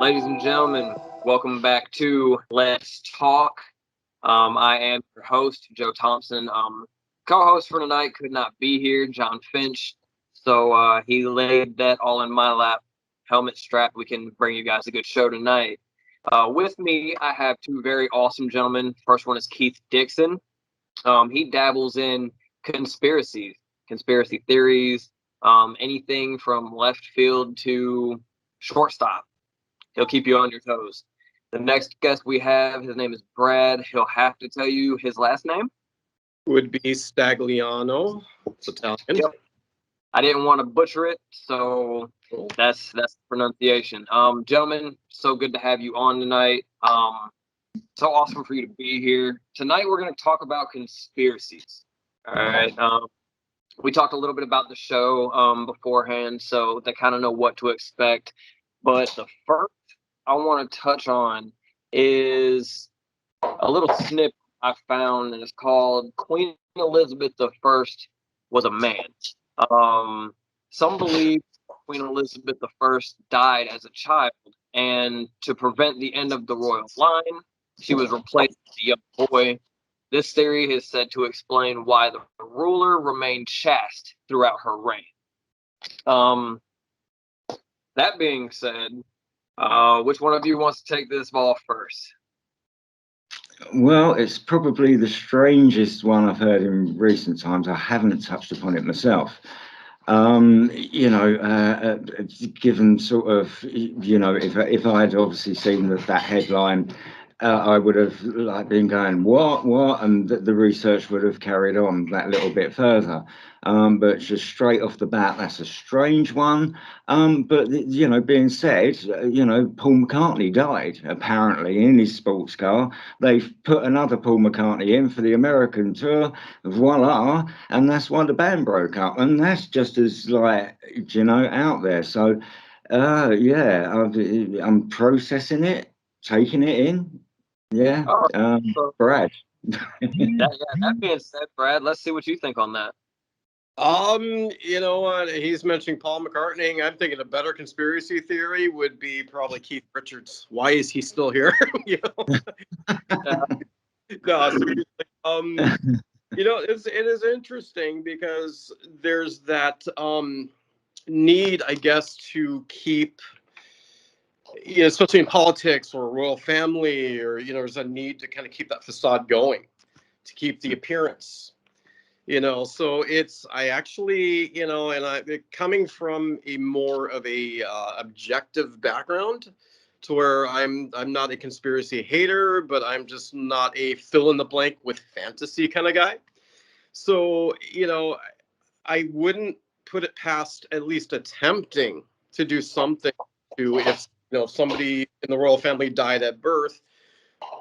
Ladies and gentlemen, welcome back to Let's Talk. I am your host, Joe Thompson. Co-host for tonight could not be here, John Finch. So he laid that all in my lap. Helmet strap. We can bring you guys a good show tonight. With me, I have two very awesome gentlemen. First one is Keith Dixon. He dabbles in conspiracy theories, anything from left field to shortstop. He'll keep you on your toes. The next guest we have, his name is Brad. He'll have to tell you his last name. Would be Stagliano. It's Italian. Yep. I didn't want to butcher it, so that's the pronunciation. Gentlemen, so good to have you on tonight. So awesome for you to be here. Tonight we're going to talk about conspiracies. All right. We talked a little bit about the show beforehand, so they kind of know what to expect. But the first I want to touch on is a little snip I found, and it's called Queen Elizabeth I was a man. Some believe Queen Elizabeth I died as a child, and to prevent the end of the royal line, she was replaced with a young boy. This theory is said to explain why the ruler remained chaste throughout her reign. That being said, which one of you wants to take this ball first? Well, it's probably the strangest one I've heard in recent times. I haven't touched upon it myself. Given sort of, if I had obviously seen that headline, I would have been going, what? And the research would have carried on that little bit further. But just straight off the bat, that's a strange one. But, being said, Paul McCartney died, apparently, in his sports car. They've put another Paul McCartney in for the American tour, voila, and that's why the band broke up. And that's just as, out there. So, I'm processing it, taking it in. Yeah, Brad. That being said, Brad, let's see what you think on that. You know what? He's mentioning Paul McCartney. I'm thinking a better conspiracy theory would be probably Keith Richards. Why is he still here? No, seriously. It is interesting because there's that need, I guess, to keep, especially in politics or royal family, or there's a need to kind of keep that facade going, to keep the appearance. So I actually, coming from a more of a objective background, to where I'm not a conspiracy hater, but I'm just not a fill in the blank with fantasy kind of guy. So, I wouldn't put it past at least attempting to do something to, if somebody in the royal family died at birth,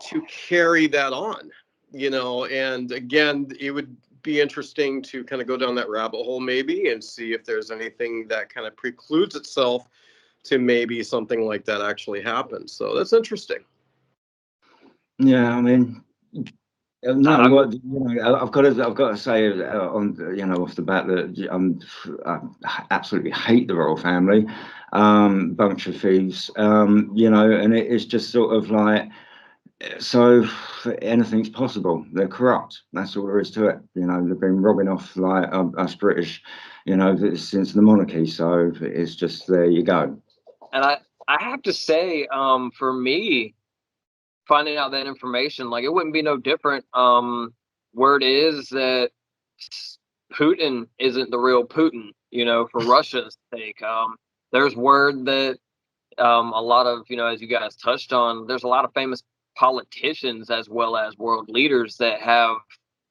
to carry that on, and again, it would be interesting to kind of go down that rabbit hole maybe and see if there's anything that kind of precludes itself to maybe something like that actually happens. So that's interesting. Yeah, I mean, no, I've got to say off the bat that I absolutely hate the royal family, bunch of thieves, and it is just sort of like, so anything's possible. They're corrupt. That's all there is to it. They've been robbing off us British, since the monarchy. So it's just, there you go. And I have to say, for me, finding out that information, it wouldn't be no different. Word is that Putin isn't the real Putin, for Russia's sake. There's word that a lot of, as you guys touched on, there's a lot of famous politicians as well as world leaders that have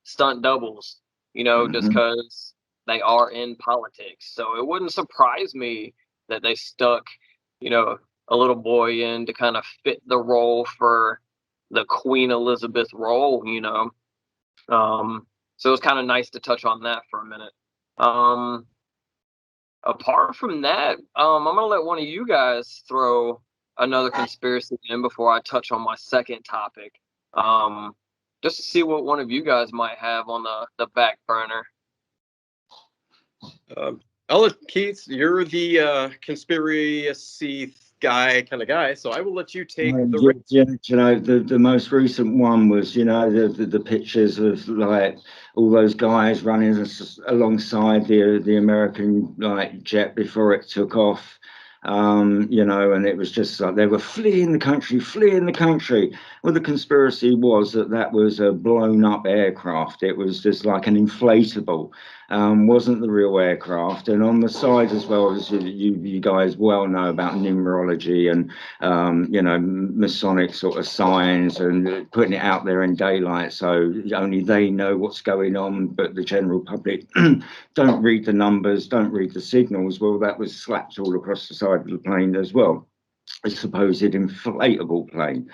stunt doubles, just because they are in politics. So it wouldn't surprise me that they stuck, a little boy in to kind of fit the role for the Queen Elizabeth role, so it was kind of nice to touch on that for a minute. Apart from that, I'm going to let one of you guys throw another conspiracy in before I touch on my second topic, just to see what one of you guys might have on the back burner. I'll let Keith, you're the conspiracy guy kind of guy, so I will let you take the The most recent one was, the pictures of like all those guys running alongside the American like jet before it took off. And it was just like they were fleeing the country, fleeing the country. Well, the conspiracy was that was a blown up aircraft. It was just like an inflatable, wasn't the real aircraft. And on the side as well, as you guys well know about numerology and Masonic sort of signs and putting it out there in daylight, so only they know what's going on, but the general public don't read the numbers, don't read the signals. Well, that was slapped all across the side of the plane as well. A supposed inflatable plane,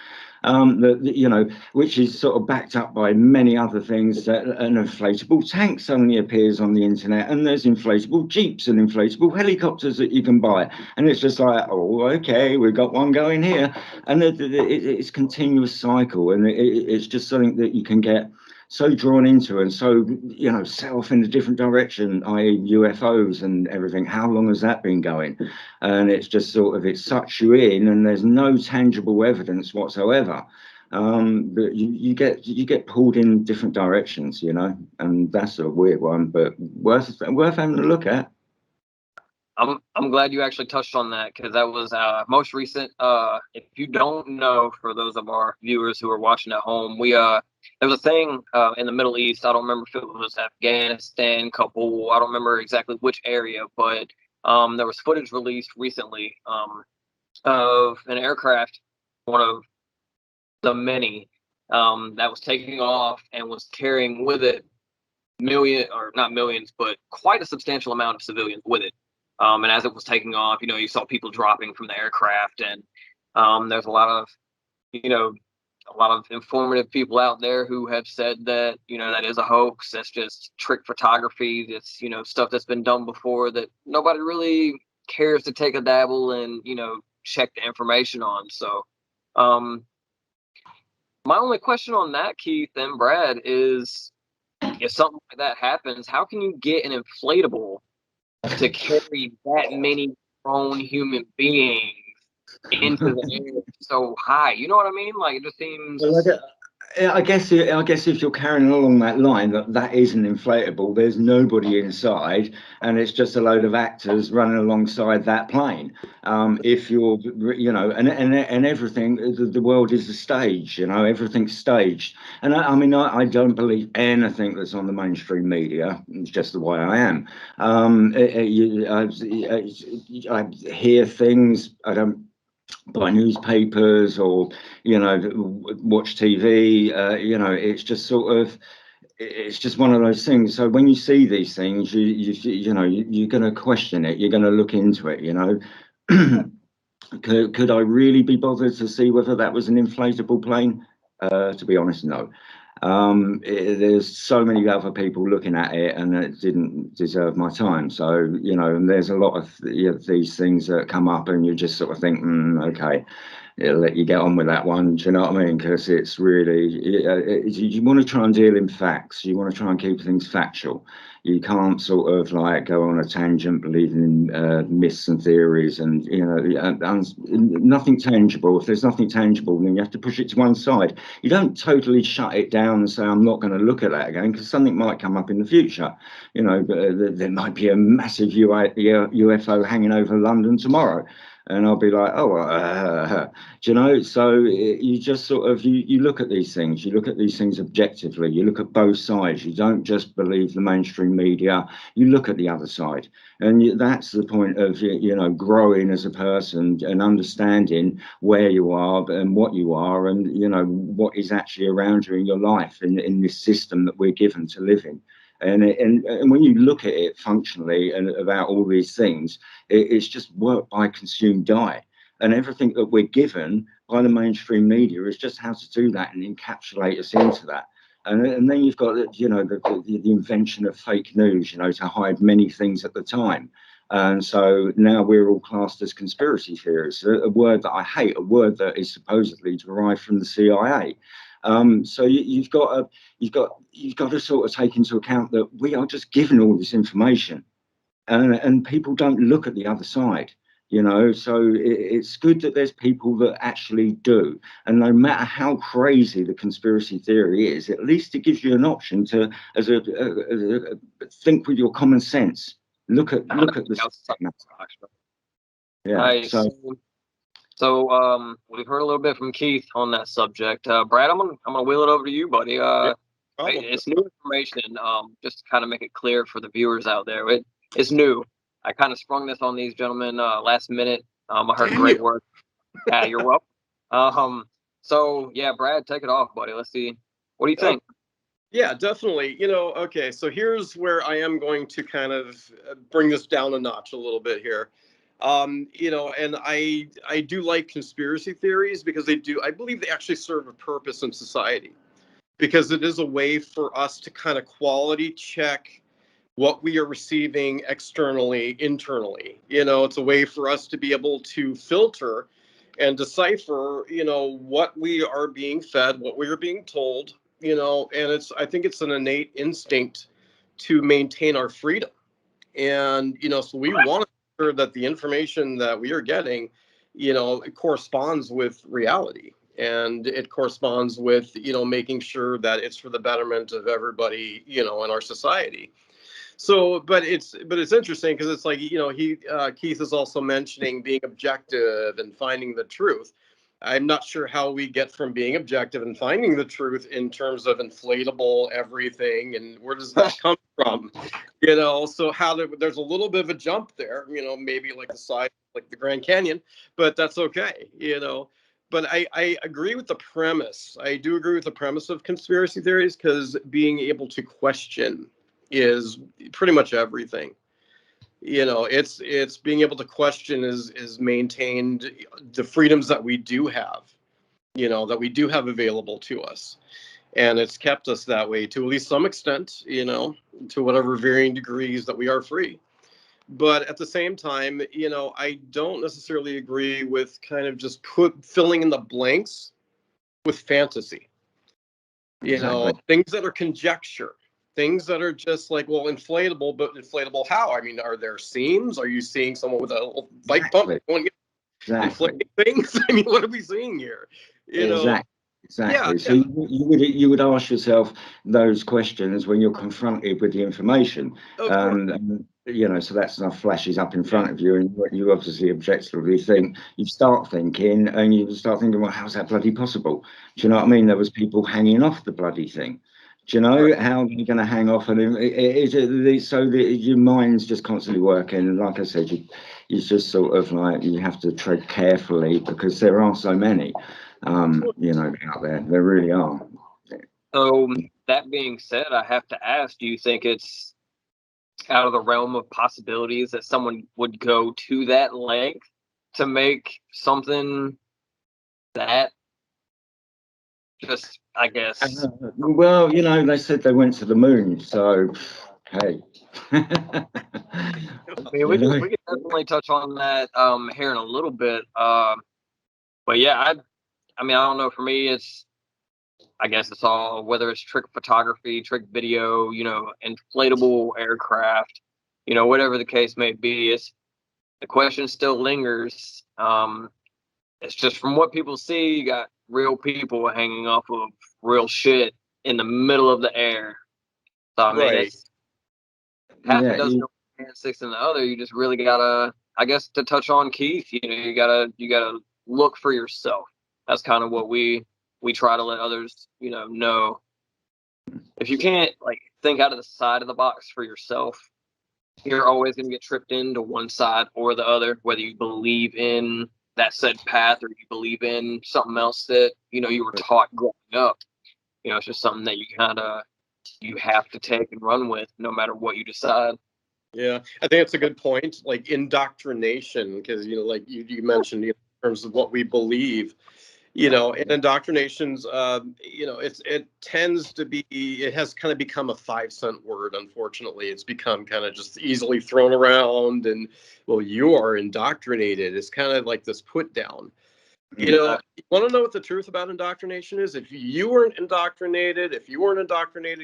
which is sort of backed up by many other things. That an inflatable tank suddenly appears on the internet, and there's inflatable jeeps and inflatable helicopters that you can buy, and it's just like, oh, okay, we've got one going here, and it's a continuous cycle, and it's just something that you can get so drawn into and so set off in a different direction, i.e. UFOs and everything. How long has that been going? And it's just sort of, it sucks you in, and there's no tangible evidence whatsoever. But you get pulled in different directions, and that's a weird one, but worth having a look at. I'm glad you actually touched on that, because that was most recent. If you don't know, for those of our viewers who are watching at home, there was a thing in the Middle East. I don't remember if it was Afghanistan, Kabul. I don't remember exactly which area, but there was footage released recently of an aircraft, one of the many, that was taking off and was carrying with it not millions, but quite a substantial amount of civilians with it. And as it was taking off, you saw people dropping from the aircraft, and there's a lot of informative people out there who have said that, that is a hoax. That's just trick photography. That's, stuff that's been done before that nobody really cares to take a dabble and, check the information on. So, my only question on that, Keith and Brad, is if something like that happens, how can you get an inflatable to carry that many grown human beings into the air so high? You know what I mean? Like, it just seems. Well, I guess if you're carrying along that line, that is an inflatable. There's nobody inside, and it's just a load of actors running alongside that plane. If you're, and everything, the world is a stage. Everything's staged. And I don't believe anything that's on the mainstream media. It's just the way I am. I hear things. I don't buy newspapers or watch TV. It's just sort of, it's just one of those things. So when you see these things, you're going to question it. You're going to look into it. Could I really be bothered to see whether that was an inflatable plane? To be honest, no. There's so many other people looking at it, and it didn't deserve my time. So, and there's a lot of these things that come up, and you just sort of think, okay, it'll let you get on with that one. Do you know what I mean? Because it's really, you want to try and deal in facts. You want to try and keep things factual. You can't sort of like go on a tangent believing in myths and theories and, nothing tangible. If there's nothing tangible, then you have to push it to one side. You don't totally shut it down and say, I'm not going to look at that again, because something might come up in the future. There might be a massive UFO hanging over London tomorrow. And I'll be like, so you just sort of, you look at these things, objectively, you look at both sides, you don't just believe the mainstream media, you look at the other side. And that's the point of, growing as a person and understanding where you are and what you are and, what is actually around you in your life in this system that we're given to live in. And when you look at it functionally and about all these things, it's just work, buy, consume, die. And everything that we're given by the mainstream media is just how to do that and encapsulate us into that. And then you've got, the invention of fake news, to hide many things at the time. And so now we're all classed as conspiracy theorists, a word that I hate, a word that is supposedly derived from the CIA. So you've got to sort of take into account that we are just given all this information, and people don't look at the other side. you know. So it's good that there's people that actually do. And no matter how crazy the conspiracy theory is, at least it gives you an option to, think with your common sense. Look at this. Yeah. Nice. So we've heard a little bit from Keith on that subject. Brad, I'm gonna wheel it over to you, buddy. It's new information. Just to kind of make it clear for the viewers out there, it's new. I kind of sprung this on these gentlemen last minute. I heard great work. Yeah, you're welcome. So yeah, Brad, take it off, buddy. Let's see. What do you think? Yeah, definitely. Okay, so here's where I am going to kind of bring this down a notch a little bit here. And I do like conspiracy theories because I believe they actually serve a purpose in society, because it is a way for us to kind of quality check what we are receiving externally, internally. It's a way for us to be able to filter and decipher, what we are being fed, what we are being told, and I think it's an innate instinct to maintain our freedom. And, so we want to make sure that the information that we are getting, it corresponds with reality, and it corresponds with, making sure that it's for the betterment of everybody, in our society. So, but it's interesting because it's like, Keith is also mentioning being objective and finding the truth. I'm not sure how we get from being objective and finding the truth in terms of inflatable everything, and where does that come from? So there's a little bit of a jump there, maybe like the size, like the Grand Canyon, but that's okay, But I agree with the premise. I do agree with the premise of conspiracy theories, because being able to question is pretty much everything. It's being able to question is maintained the freedoms that we do have, available to us. And it's kept us that way to at least some extent, to whatever varying degrees that we are free. But at the same time, I don't necessarily agree with kind of just filling in the blanks with fantasy. Exactly. Things that are conjecture, things that are just like, well, inflatable, but inflatable how? I mean, are there seams? Are you seeing someone with a bike pump going inflating things? I mean, what are we seeing here? Exactly. Yeah, So you would ask yourself those questions when you're confronted with the information. And, so that stuff flashes up in front of you, and you obviously objectively think, you start thinking, well, how's that bloody possible? Do you know what I mean? There was people hanging off the bloody thing. Do you know how are you going to hang off? And so your mind's just constantly working. Like I said, it's just sort of like you have to tread carefully, because there are so many, out there. There really are. So that being said, I have to ask, do you think it's out of the realm of possibilities that someone would go to that length to make something that just, I guess. Well, they said they went to the moon, so hey. I mean, we can definitely touch on that here in a little bit. But yeah, I mean, I don't know. For me, I guess it's all, whether it's trick photography, trick video, inflatable aircraft, whatever the case may be. The question still lingers. It's just from what people see, you got real people hanging off of real shit in the middle of the air. So I mean, it's half a dozen and six in the other. You just really gotta, I guess, to touch on Keith, you gotta look for yourself. That's kind of what we try to let others, know. If you can't think out of the side of the box for yourself, you're always going to get tripped into one side or the other, whether you believe in that said path or you believe in something else that, you were taught growing up. It's just something that you have to take and run with no matter what you decide. Yeah, I think that's a good point. Like indoctrination, because, like you mentioned, in terms of what we believe, and indoctrinations, it tends to be, it has kind of become a 5-cent word. Unfortunately, it's become kind of just easily thrown around, and, well, you are indoctrinated. It's kind of like this put down. You want to know what the truth about indoctrination is? If you weren't indoctrinated,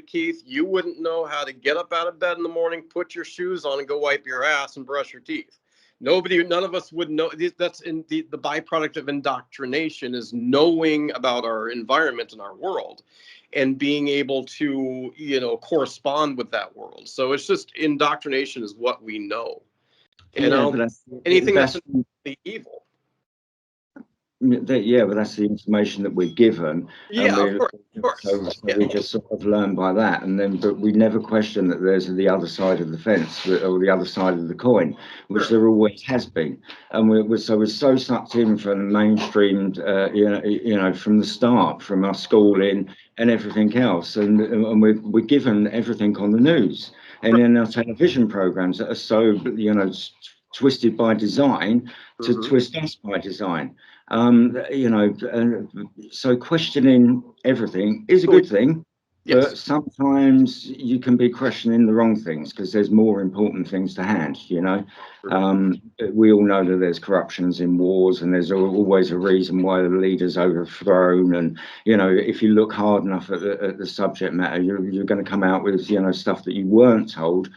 Keith, you wouldn't know how to get up out of bed in the morning, put your shoes on, and go wipe your ass and brush your teeth. none of us would know. That's in the byproduct of indoctrination, is knowing about our environment and our world, and being able to, correspond with that world. So it's just, indoctrination is what we know. And Yeah, but anything that's evil. Yeah, but that's the information that we're given, and Yeah, of course. So we just sort of learn by that, and then but we never question that there's the other side of the fence or the other side of the coin, which there always has been, and we're so sucked in from the mainstream, from the start, from our schooling and everything else, and we're given everything on the news and in our television programs that are so twisted by design to twist us by design. So questioning everything is a good thing, but sometimes you can be questioning the wrong things because there's more important things to hand. We all know that there's corruptions in wars, and there's always a reason why the leader's overthrown. And if you look hard enough at the subject matter, you're going to come out with stuff that you weren't told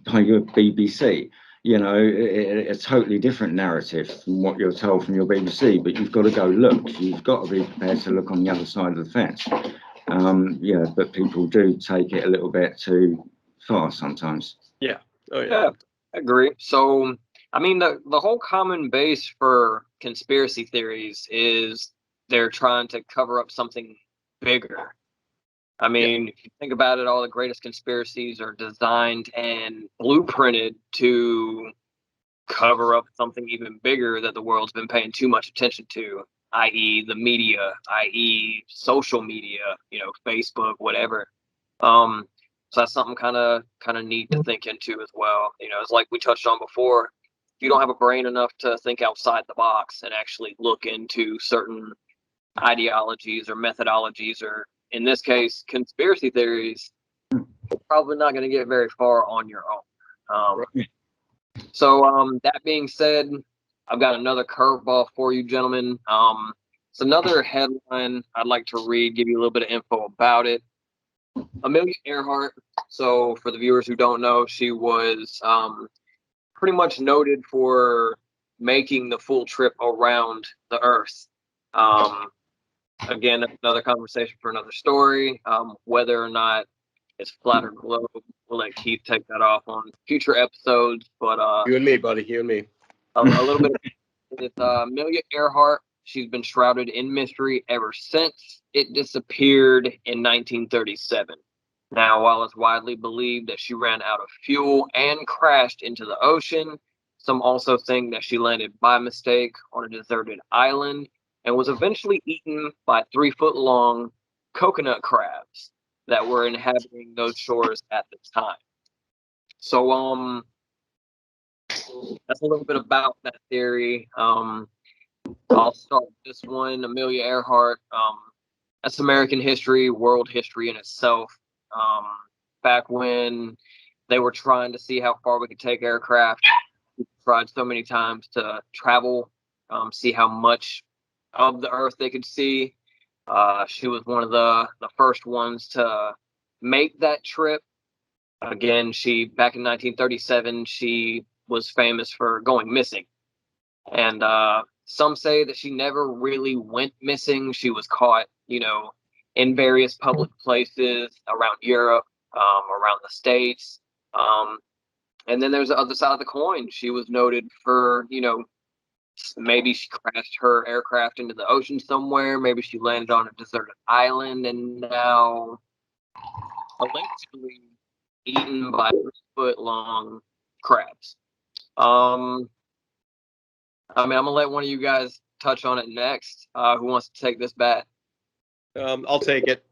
by your BBC. A totally different narrative from what you're told from your BBC, but you've got to go look. You've got to be prepared to look on the other side of the fence. But people do take it a little bit too far sometimes. Yeah. Oh, yeah, I agree. So, I mean, the whole common base for conspiracy theories is they're trying to cover up something bigger. I mean, if you think about it, all the greatest conspiracies are designed and blueprinted to cover up something even bigger that the world's been paying too much attention to, i.e. the media, i.e. social media, Facebook, whatever. So that's something kind of neat to think into as well. It's like we touched on before. If you don't have a brain enough to think outside the box and actually look into certain ideologies or methodologies, or in this case, conspiracy theories, you're probably not going to get very far on your own. So that being said, I've got another curveball for you, gentlemen. It's another headline I'd like to read, give you a little bit of info about it. Amelia Earhart. So for the viewers who don't know, she was pretty much noted for making the full trip around the Earth. Again, another conversation for another story. Whether or not it's flat or globe, we'll let Keith take that off on future episodes. But you and me, buddy, you and me. A little bit with Amelia Earhart. She's been shrouded in mystery ever since it disappeared in 1937. Now, while it's widely believed that she ran out of fuel and crashed into the ocean, some also think that she landed by mistake on a deserted island and was eventually eaten by 3-foot-long coconut crabs that were inhabiting those shores at the time. So, that's a little bit about that theory. I'll start this one. Amelia Earhart. That's American history, world history in itself. Back when they were trying to see how far we could take aircraft, we tried so many times to travel, see how much of the Earth they could see. She was one of the first ones to make that trip. Again, back in 1937, she was famous for going missing. And some say that she never really went missing. She was caught, in various public places around Europe, around the States. And then there's the other side of the coin. She was noted for, maybe she crashed her aircraft into the ocean somewhere. Maybe she landed on a deserted island and now allegedly eaten by 3-foot-long crabs. I'm gonna let one of you guys touch on it next. Who wants to take this bet? I'll take it.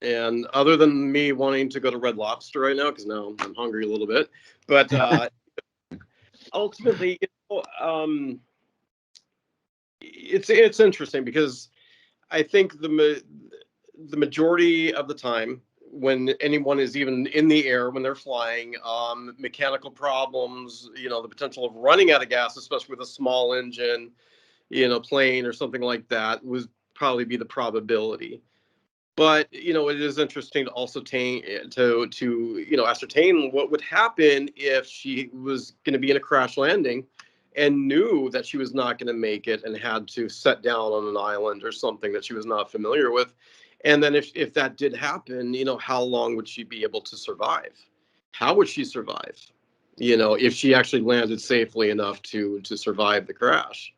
And other than me wanting to go to Red Lobster right now, because now I'm hungry a little bit, but ultimately, it's interesting because I think the majority of the time, when anyone is even in the air, when they're flying, mechanical problems, the potential of running out of gas, especially with a small engine, plane or something like that, would probably be the probability. But it is interesting to also ascertain what would happen if she was going to be in a crash landing and knew that she was not going to make it and had to set down on an island or something that she was not familiar with. And then if that did happen, how long would she be able to survive? How would she survive? If she actually landed safely enough to survive the crash.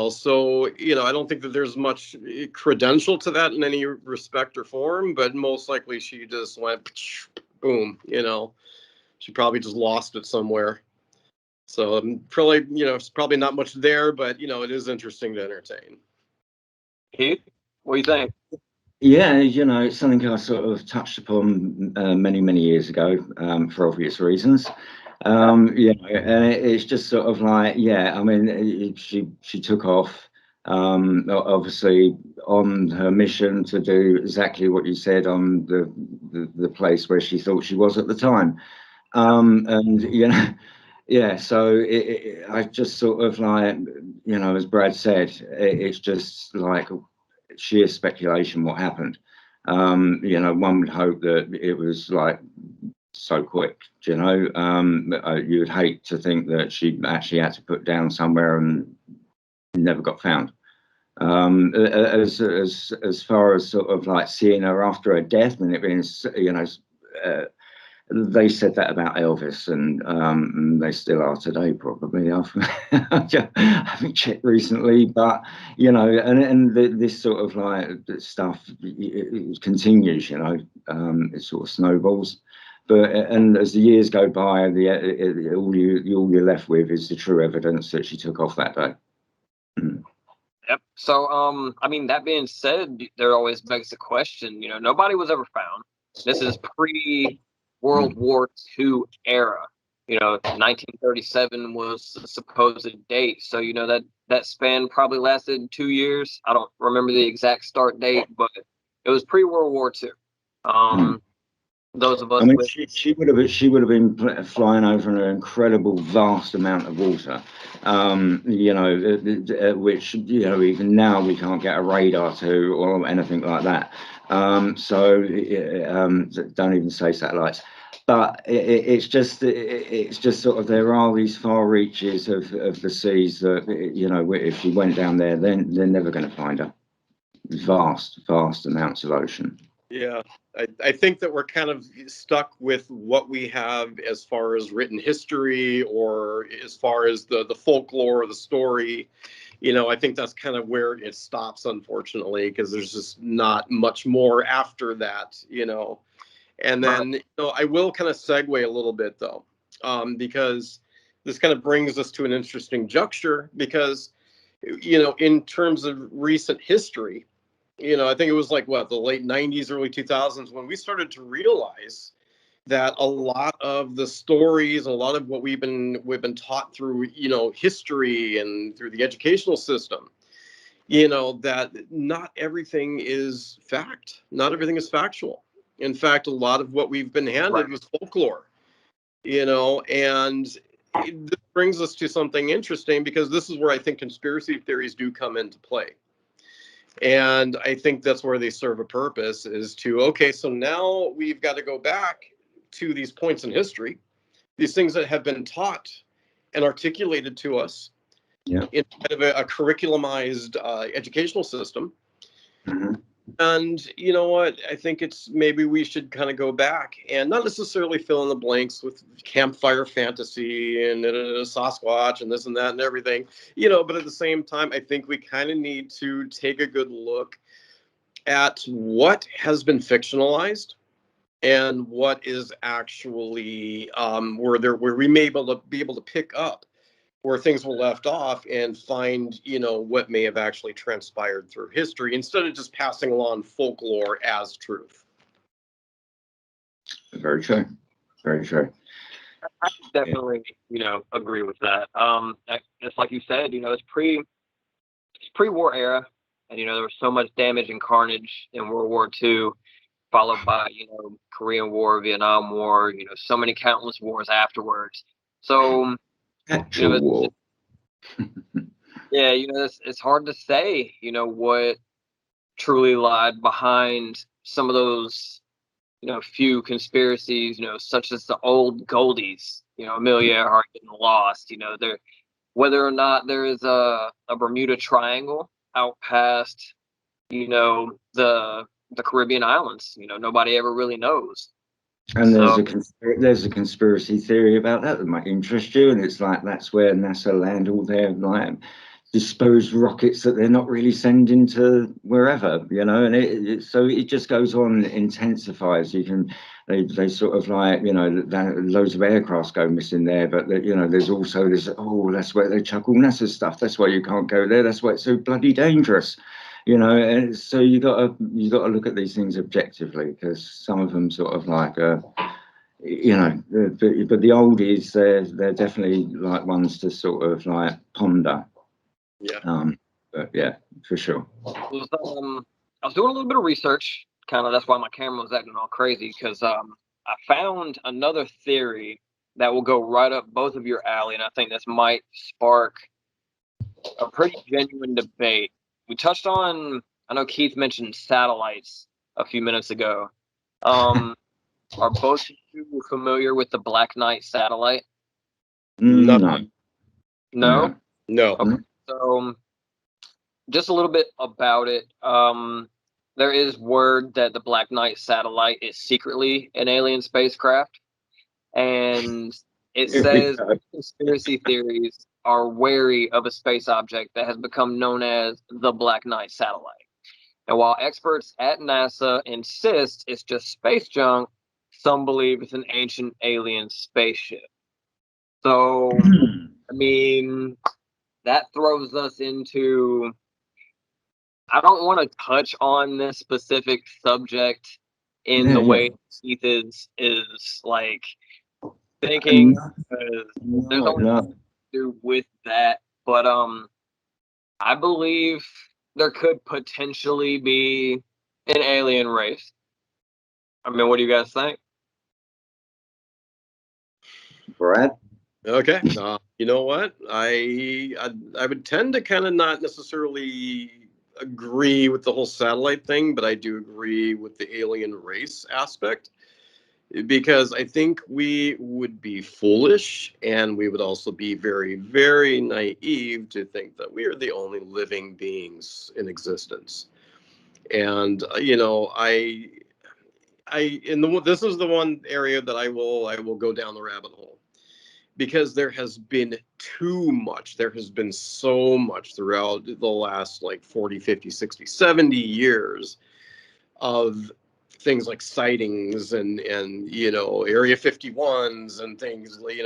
So I don't think that there's much credential to that in any respect or form, but most likely she just went boom. She probably just lost it somewhere. So probably it's probably not much there, but it is interesting to entertain. Keith, what do you think? Yeah, it's something I sort of touched upon many years ago for obvious reasons. And it's just sort of like, yeah, I mean, she took off, obviously on her mission to do exactly what you said on the place where she thought she was at the time. And yeah, so I just sort of like, as Brad said, it's just like sheer speculation what happened. One would hope that it was like so quick, you would hate to think that she actually had to put down somewhere and never got found. As far as sort of like seeing her after her death and it being, they said that about Elvis, and they still are today, probably. I haven't checked recently, but this sort of like stuff it continues. It sort of snowballs. But and as the years go by, all you're left with is the true evidence that she took off that day. Yep. So, I mean, that being said, there always begs the question. Nobody was ever found. This is pre-World War II era. 1937 was the supposed date. So, that span probably lasted 2 years. I don't remember the exact start date, but it was pre-World War II. Those of us. I mean, she would have been flying over an incredible vast amount of water, which even now we can't get a radar to or anything like that. So don't even say satellites. But it's just sort of there are these far reaches of the seas that if she went down there, then they're never going to find her. Vast amounts of ocean. Yeah, I think that we're kind of stuck with what we have as far as written history or as far as the folklore or the story. I think that's kind of where it stops, unfortunately, because there's just not much more after that, And then, I will kind of segue a little bit, though, because this kind of brings us to an interesting juncture because, in terms of recent history, I think it was like the late 90s, early 2000s when we started to realize that a lot of the stories, a lot of what we've been taught through, history and through the educational system, that not everything is fact. Not everything is factual. In fact, a lot of what we've been handed was folklore, and this brings us to something interesting because this is where I think conspiracy theories do come into play. And I think that's where they serve a purpose is to, okay, so now we've got to go back to these points in history, these things that have been taught and articulated to us in kind of a curriculumized educational system. Mm-hmm. And you know what? I think it's maybe we should kind of go back and not necessarily fill in the blanks with campfire fantasy and Sasquatch and this and that and everything, but at the same time, I think we kind of need to take a good look at what has been fictionalized and what is actually where we may be able to pick up where things were left off and find, what may have actually transpired through history instead of just passing along folklore as truth. Very true. Very true. I definitely, agree with that. It's like you said, it's pre-war era, and there was so much damage and carnage in World War II, followed by Korean War, Vietnam War, so many countless wars afterwards. So War. yeah, it's hard to say, what truly lied behind some of those, few conspiracies, such as the old Goldies, Amelia Earhart getting lost, there, whether or not there is a Bermuda Triangle out past, the Caribbean islands, nobody ever really knows. And So there's a conspiracy theory about that might interest you, and it's like that's where NASA land all their like disposed rockets that they're not really sending to wherever, and so it just goes on, intensifies. They sort of like, loads of aircrafts go missing there, but there's also this, that's where they chuck all NASA stuff, that's why you can't go there, that's why it's so bloody dangerous, and so you gotta look at these things objectively, because some of them sort of like but the oldies, they're definitely like ones to sort of like ponder. Yeah. But yeah, for sure. I was doing a little bit of research, kind of. That's why my camera was acting all crazy, because I found another theory that will go right up both of your alley, and I think this might spark a pretty genuine debate. We touched on, I know Keith mentioned satellites a few minutes ago. Are both of you familiar with the Black Knight satellite? No. No? No. Okay, so just a little bit about it. There is word that the Black Knight satellite is secretly an alien spacecraft, and it says conspiracy theories are wary of a space object that has become known as the Black Knight satellite. And while experts at NASA insist it's just space junk, some believe it's an ancient alien spaceship. So, I mean, that throws us into, I don't want to touch on this specific subject in the way Keith is like thinking, because there's only to do with that. But I believe there could potentially be an alien race. I mean, what do you guys think? Brad? Okay. You know what? I would tend to kind of not necessarily agree with the whole satellite thing, but I do agree with the alien race aspect, because I think we would be foolish, and we would also be very, very naive to think that we are the only living beings in existence. And this is the one area that I will go down the rabbit hole, because there has been too much. There has been so much throughout the last like 40, 50, 60, 70 years of things like sightings and Area 51s and things, like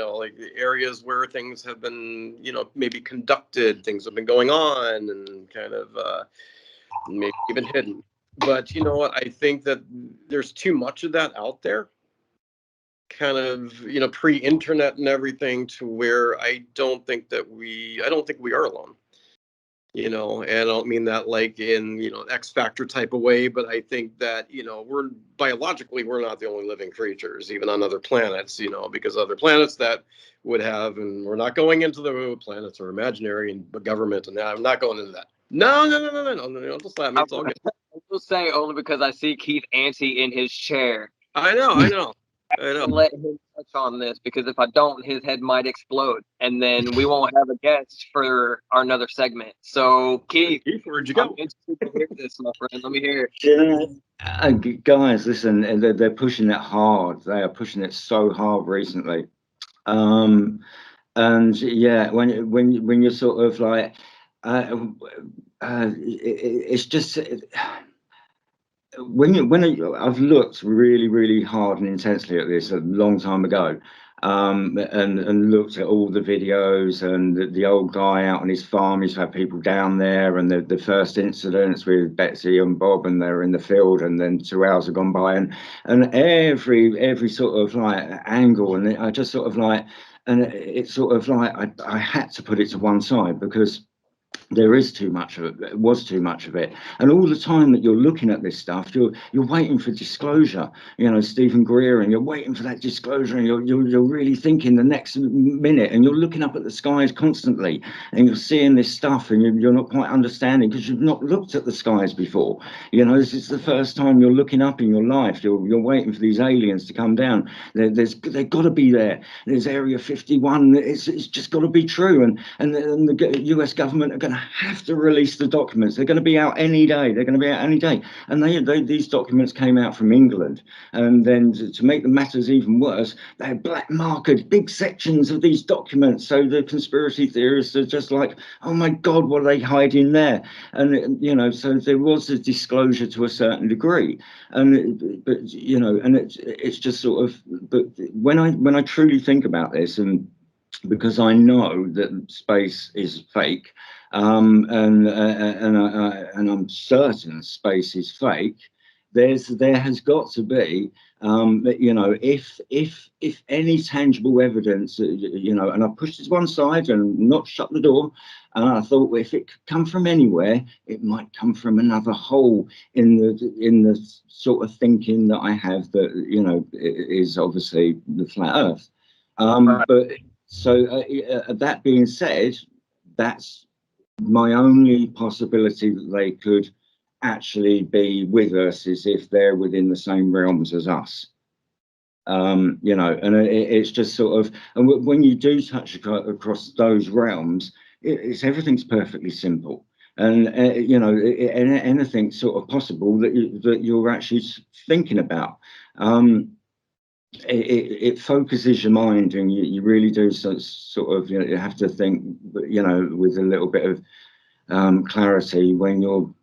areas where things have been, maybe conducted, things have been going on and kind of maybe even hidden. But you know what? I think that there's too much of that out there, kind of, pre-internet and everything, to where I don't think we are alone. And I don't mean that like in, X Factor type of way, but I think that, we're biologically, we're not the only living creatures, even on other planets, because other planets that would have, and we're not going into the planets are imaginary and government, and I'm not going into that. No, don't slap me. It's all good. I will say only because I see Keith antsy in his chair. I know. Let him touch on this, because if I don't, his head might explode, and then we won't have a guest for our another segment. So, Keith, where'd you go? I'm interested to hear this, my friend. Let me hear it. Guys, listen, they're pushing it hard. They are pushing it so hard recently. And yeah, when you're sort of like, it's just. I've looked really, really hard and intensely at this a long time ago, and looked at all the videos and the old guy out on his farm. He's had people down there, and the first incidents with Betsy and Bob, and they're in the field, and then 2 hours have gone by, and every sort of like angle, and I just sort of like, and it's sort of like I had to put it to one side, because there is too much of it. It was too much of it, and all the time that you're looking at this stuff, you're waiting for disclosure. You know, Stephen Greer, and you're waiting for that disclosure, and you're really thinking the next minute, and you're looking up at the skies constantly, and you're seeing this stuff, and you're not quite understanding because you've not looked at the skies before. You know, this is the first time you're looking up in your life. You're waiting for these aliens to come down. They've got to be there. There's Area 51. It's just got to be true, and the U.S. government are going to have to release the documents. They're going to be out any day. They're going to be out any day. And these documents came out from England. And then to make the matters even worse, they had black marked big sections of these documents. So the conspiracy theorists are just like, oh my God, what are they hiding there? And, you know, so there was a disclosure to a certain degree. But, you know, and it's just sort of, but when I truly think about this, and because I know that space is fake, and I'm certain space is fake. There has got to be, you know, if any tangible evidence, you know, and I pushed it to one side and not shut the door. And I thought, well, if it could come from anywhere, it might come from another hole in the sort of thinking that I have that, you know, is obviously the flat Earth. Right. But so that being said, that's my only possibility that they could actually be with us is if they're within the same realms as us. You know, and it's just sort of, and when you do touch across those realms, everything's perfectly simple. And you know, anything sort of possible that you're actually thinking about. It focuses your mind, and you really do sort of, you know, you have to think, you know, with a little bit of clarity when you're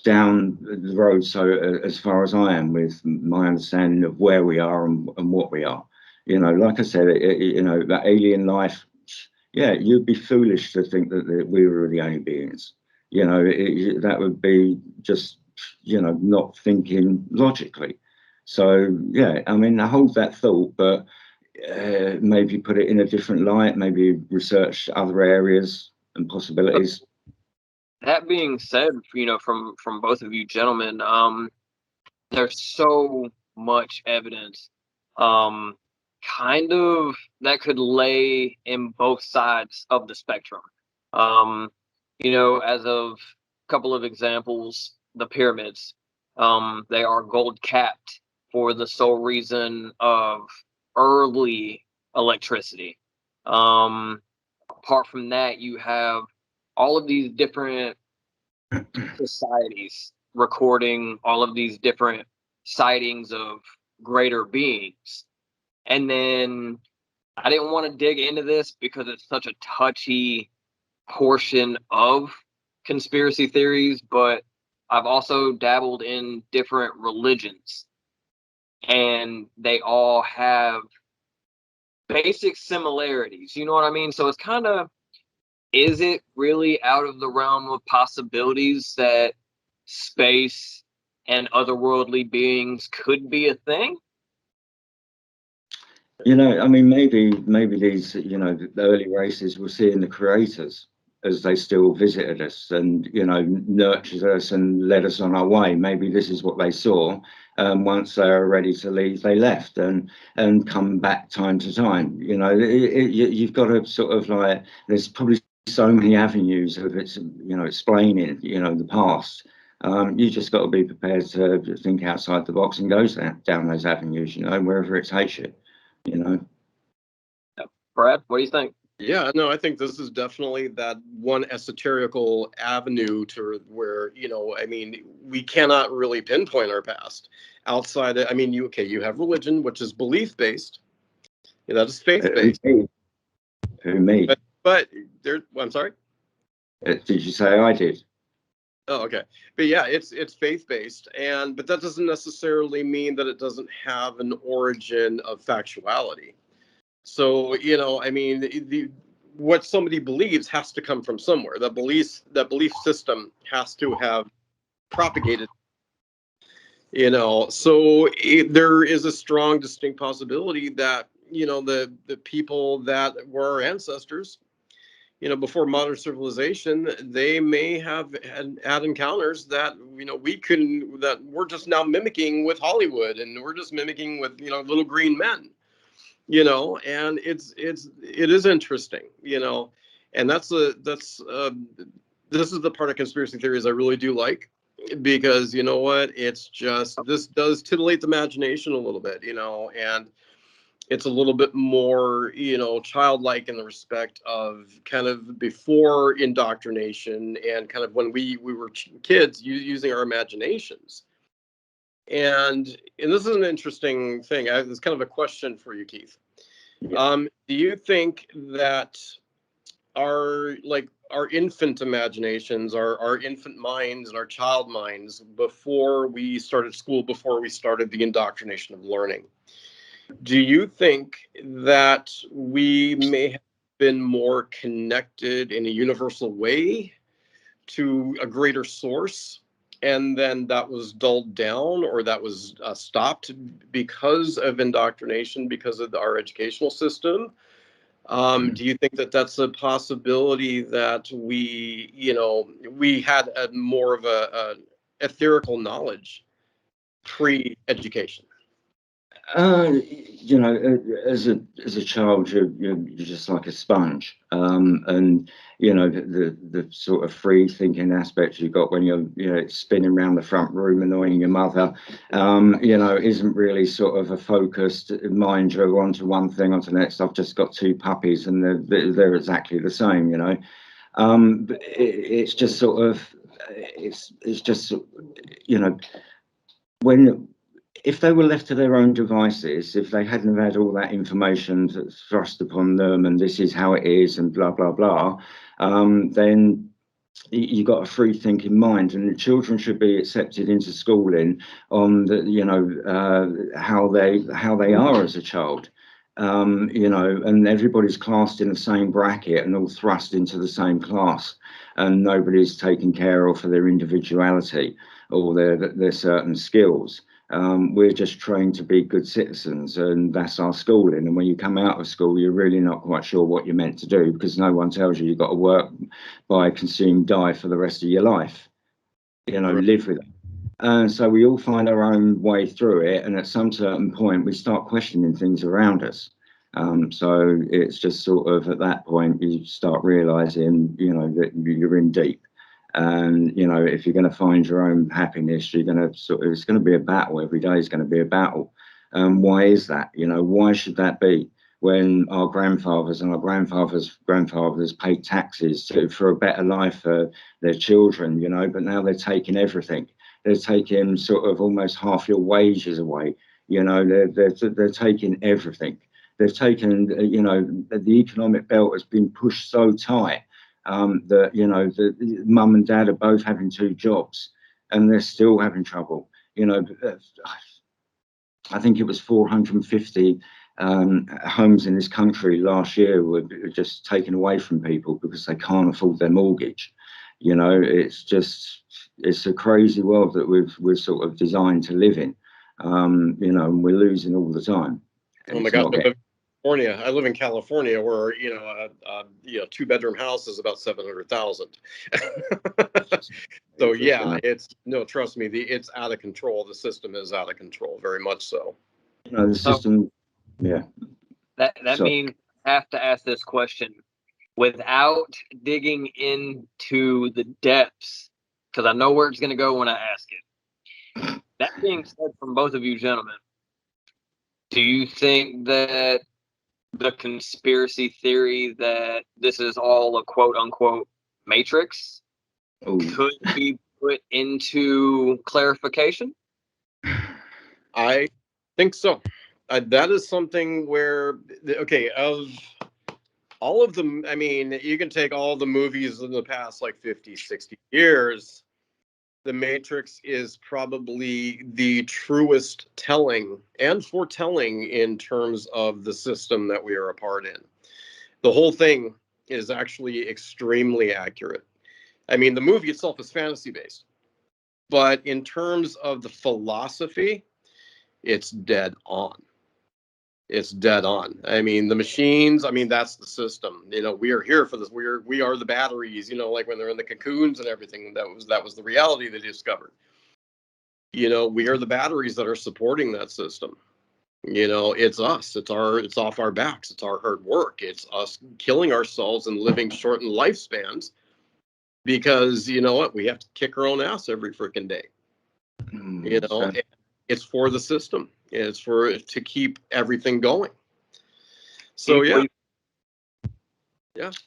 down the road. So as far as I am with my understanding of where we are and what we are, you know, like I said, you know, that alien life, yeah, you'd be foolish to think that we were the only beings. You know, that would be just, you know, not thinking logically. So yeah, I mean, I hold that thought, but maybe put it in a different light, maybe research other areas and possibilities. That being said, you know, from both of you gentlemen, there's so much evidence, um, kind of that could lay in both sides of the spectrum. Um, you know, as of a couple of examples, the pyramids, they are gold capped for the sole reason of early electricity. Apart from that, you have all of these different societies recording all of these different sightings of greater beings. And then I didn't want to dig into this because it's such a touchy portion of conspiracy theories, but I've also dabbled in different religions, and they all have basic similarities. You know what I mean? So it's kind of, is it really out of the realm of possibilities that space and otherworldly beings could be a thing? You know, I mean, maybe these, you know, the early races were seeing the creators as they still visited us and, you know, nurtured us and led us on our way. Maybe this is what they saw. Once they were ready to leave, they left and come back time to time. You know, you've got to sort of like, there's probably so many avenues of it's, you know, explaining, you know, the past. You just got to be prepared to think outside the box and go down those avenues, you know, wherever it takes you. You know. Brad, what do you think? Yeah, no, I think this is definitely that one esoterical avenue to where, you know, I mean, we cannot really pinpoint our past outside. I mean, you have religion, which is belief based. That is faith based. Who me? But there, I'm sorry. Did you say I did? Oh, okay. But yeah, it's faith based, but that doesn't necessarily mean that it doesn't have an origin of factuality. So, you know, I mean, what somebody believes has to come from somewhere. That belief system has to have propagated. You know, so there is a strong, distinct possibility that, you know, the people that were our ancestors, before modern civilization, they may have had encounters that, that we're just now mimicking with Hollywood, and we're just mimicking with, little green men, and it is interesting, and this is the part of conspiracy theories I really do like, because you know what, this does titillate the imagination a little bit, and it's a little bit more, childlike in the respect of kind of before indoctrination and kind of when we were kids using our imaginations. And this is an interesting thing. It's kind of a question for you, Keith. Yeah. Do you think that our infant imaginations, our infant minds and our child minds, before we started school, before we started the indoctrination of learning, do you think that we may have been more connected in a universal way to a greater source, and then that was dulled down, or that was stopped because of indoctrination, because of our educational system? Do you think that that's a possibility, that we had more of a etherical knowledge pre-education? As a child, you're just like a sponge, and the sort of free thinking aspects you got when you're spinning around the front room annoying your mother, isn't really sort of a focused mind. You're onto one thing, onto the next. I've just got two puppies, and they're exactly the same, But it's just sort of, it's just, when, if they were left to their own devices, if they hadn't had all that information thrust upon them, and this is how it is, and blah blah blah, then you got a free thinking mind, and the children should be accepted into schooling on the, how they are as a child. And everybody's classed in the same bracket and all thrust into the same class, and nobody's taken care of for their individuality or their certain skills. We're just trained to be good citizens, and that's our schooling. And when you come out of school, you're really not quite sure what you're meant to do, because no one tells you you've got to work, buy, consume, die for the rest of your life. Right. Live with it. And so we all find our own way through it, and at some certain point, we start questioning things around us. So it's just sort of at that point you start realizing, that you're in deep. And if you're going to find your own happiness, you're going to it's going to be a battle. Every day is going to be a battle. Why is that? Why should that be, when our grandfathers and our grandfathers paid taxes for a better life for their children, but now they're taking everything. They're taking sort of almost half your wages away. They're taking everything. They've taken, the economic belt has been pushed so tight, that the mum and dad are both having two jobs, and they're still having trouble. I think it was 450 homes in this country last year were just taken away from people because they can't afford their mortgage. It's a crazy world that we're sort of designed to live in, and we're losing all the time. Oh my gosh, I live in California, where a 2-bedroom house is about 700,000. So yeah, trust me, it's out of control. The system is out of control, very much so. The system, yeah. That means I have to ask this question without digging into the depths, because I know where it's going to go when I ask it. That being said, from both of you gentlemen, do you think that the conspiracy theory that this is all a quote unquote matrix could be put into clarification? I think so. That is something where, okay, of all of them, I mean, you can take all the movies in the past like 50, 60 years. The Matrix is probably the truest telling and foretelling in terms of the system that we are a part in. The whole thing is actually extremely accurate. I mean, the movie itself is fantasy based, but in terms of the philosophy, it's dead on. It's dead on. I mean, the machines, I mean, that's the system. You know, we are here for this. We are the batteries, you know, like when they're in the cocoons and everything. That was the reality they discovered. You know, we are the batteries that are supporting that system. You know, it's us. It's off our backs. It's our hard work. It's us killing ourselves and living shortened lifespans because you know what? We have to kick our own ass every freaking day. You know, it's for the system. It's for to keep everything going. So yeah.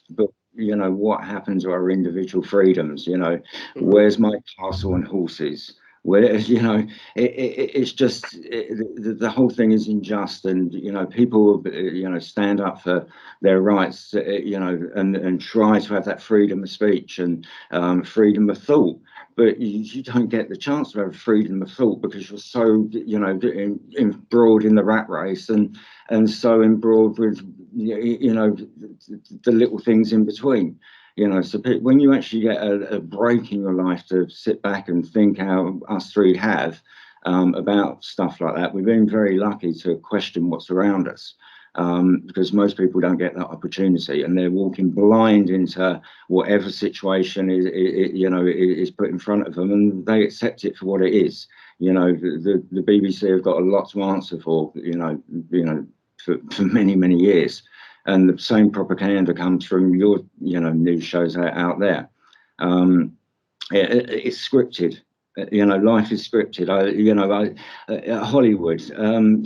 But you know, what happened to our individual freedoms? You know, where's my castle and horses? Where, you know, it's just the whole thing is unjust, and you know, people you know stand up for their rights, you know, and try to have that freedom of speech and freedom of thought. But you don't get the chance to have freedom of thought because you're so, you know, embroiled in the rat race and so embroiled with, you know, the little things in between. You know, so when you actually get a break in your life to sit back and think how us three have about stuff like that, we've been very lucky to question what's around us. Because most people don't get that opportunity, and they're walking blind into whatever situation you know, is put in front of them, and they accept it for what it is. You know, the BBC have got a lot to answer for. You know, for many years, and the same propaganda comes from your, you know, news shows out there. It's scripted. You know, life is scripted. Hollywood,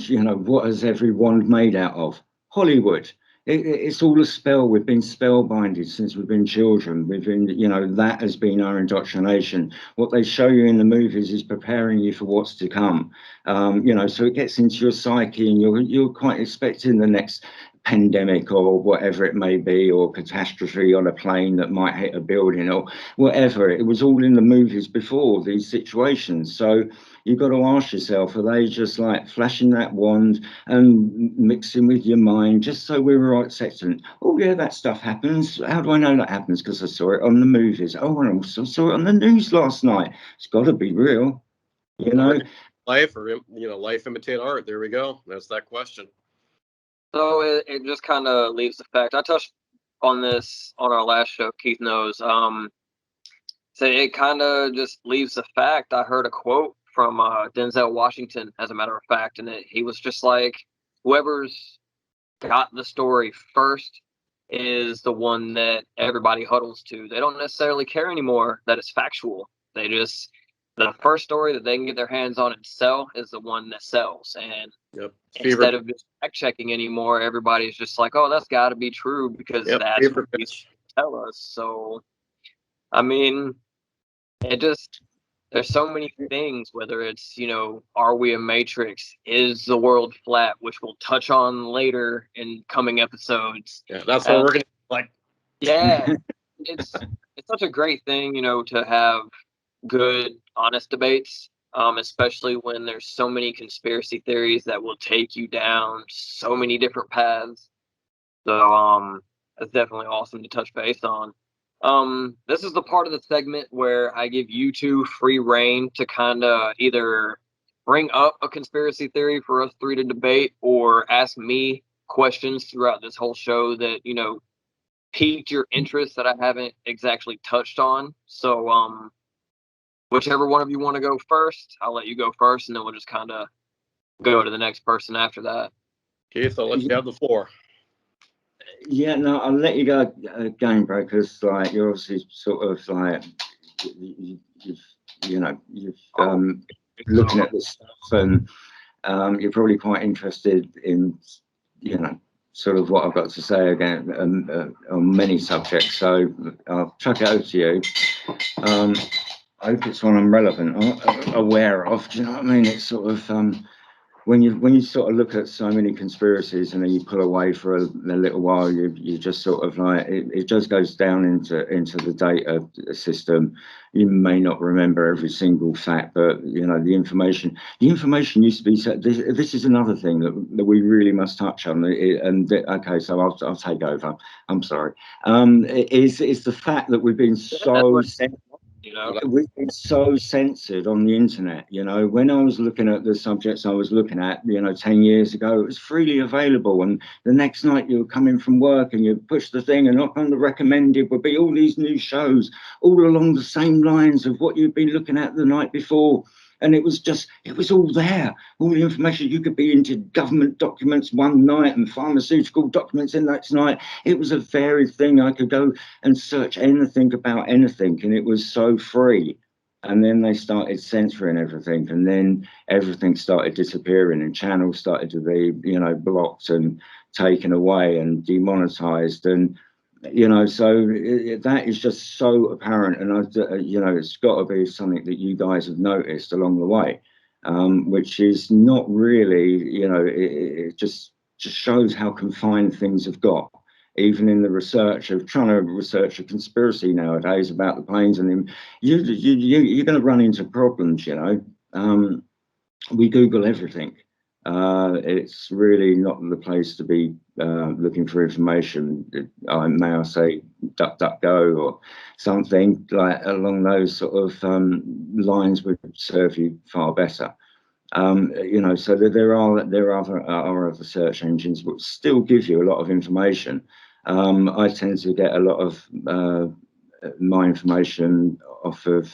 you know, what has everyone made out of? Hollywood. It's all a spell. We've been spellbinded since we've been children. We've been, you know, that has been our indoctrination. What they show you in the movies is preparing you for what's to come. You know, so it gets into your psyche, and you're quite expecting the next pandemic or whatever it may be, or catastrophe on a plane that might hit a building or whatever. It was all in the movies before these situations. So you've got to ask yourself, are they just like flashing that wand and mixing with your mind just so we're all accepting? Oh yeah, that stuff happens. How do I know that happens? Because I saw it on the movies. Oh, and I also saw it on the news last night. It's got to be real, you know. Life, or you know, life imitate art. There we go. That's that question. So it just kind of leaves the fact. I touched on this on our last show. Keith knows. So it kind of just leaves the fact. I heard a quote from Denzel Washington, as a matter of fact, and he was just like, "Whoever's got the story first is the one that everybody huddles to. They don't necessarily care anymore that it's factual. They just the first story that they can get their hands on and sell is the one that sells. And instead of just fact checking anymore, everybody's just like, oh, that's got to be true because that's what they tell us. So, I mean, it just there's so many things, whether it's, you know, are we a matrix? Is the world flat? Which we'll touch on later in coming episodes. Yeah, that's what we're going to like. Yeah, it's such a great thing, you know, to have good, honest debates, especially when there's so many conspiracy theories that will take you down so many different paths. So that's definitely awesome to touch base on. This is the part of the segment where I give you two free reign to kind of either bring up a conspiracy theory for us three to debate, or ask me questions throughout this whole show that, you know, piqued your interest that I haven't exactly touched on. So whichever one of you want to go first, I'll let you go first, and then we'll just kind of go to the next person after that. Keith, I'll let you have the floor. Yeah, no, I'll let you go again, bro, because like you're obviously sort of like you've looking at this stuff, and you're probably quite interested in, you know, sort of what I've got to say again on many subjects. So I'll chuck it over to you. I hope it's one I'm relevant, aware of. Do you know what I mean? It's sort of when you sort of look at so many conspiracies and then you pull away for a little while, you just sort of like it just goes down into the data system. You may not remember every single fact, but you know the information used to be set. This is another thing that we really must touch on. Okay, so I'll take over. I'm sorry. It's the fact that we've been so You know, It's so censored on the internet. You know, when I was looking at the subjects I was looking at, 10 years ago, it was freely available. And the next night you were coming from work and you push the thing, and up on the recommended would be all these new shows, all along the same lines of what you'd been looking at the night before. And it was all there. All the information. You could be into government documents one night and pharmaceutical documents the next night. It was a varied thing. I could go and search anything about anything, and it was so free. And then they started censoring everything, and then everything started disappearing, and channels started to be, blocked and taken away and demonetized. And so that is just so apparent, and it's got to be something that you guys have noticed along the way, which is not really, it just shows how confined things have got, even in the research of trying to research a conspiracy nowadays about the planes, and you're going to run into problems. We Google everything. It's really not the place to be looking for information. May I say DuckDuckGo or something like along those sort of lines would serve you far better. So that there are other search engines which still give you a lot of information. I tend to get a lot of my information off of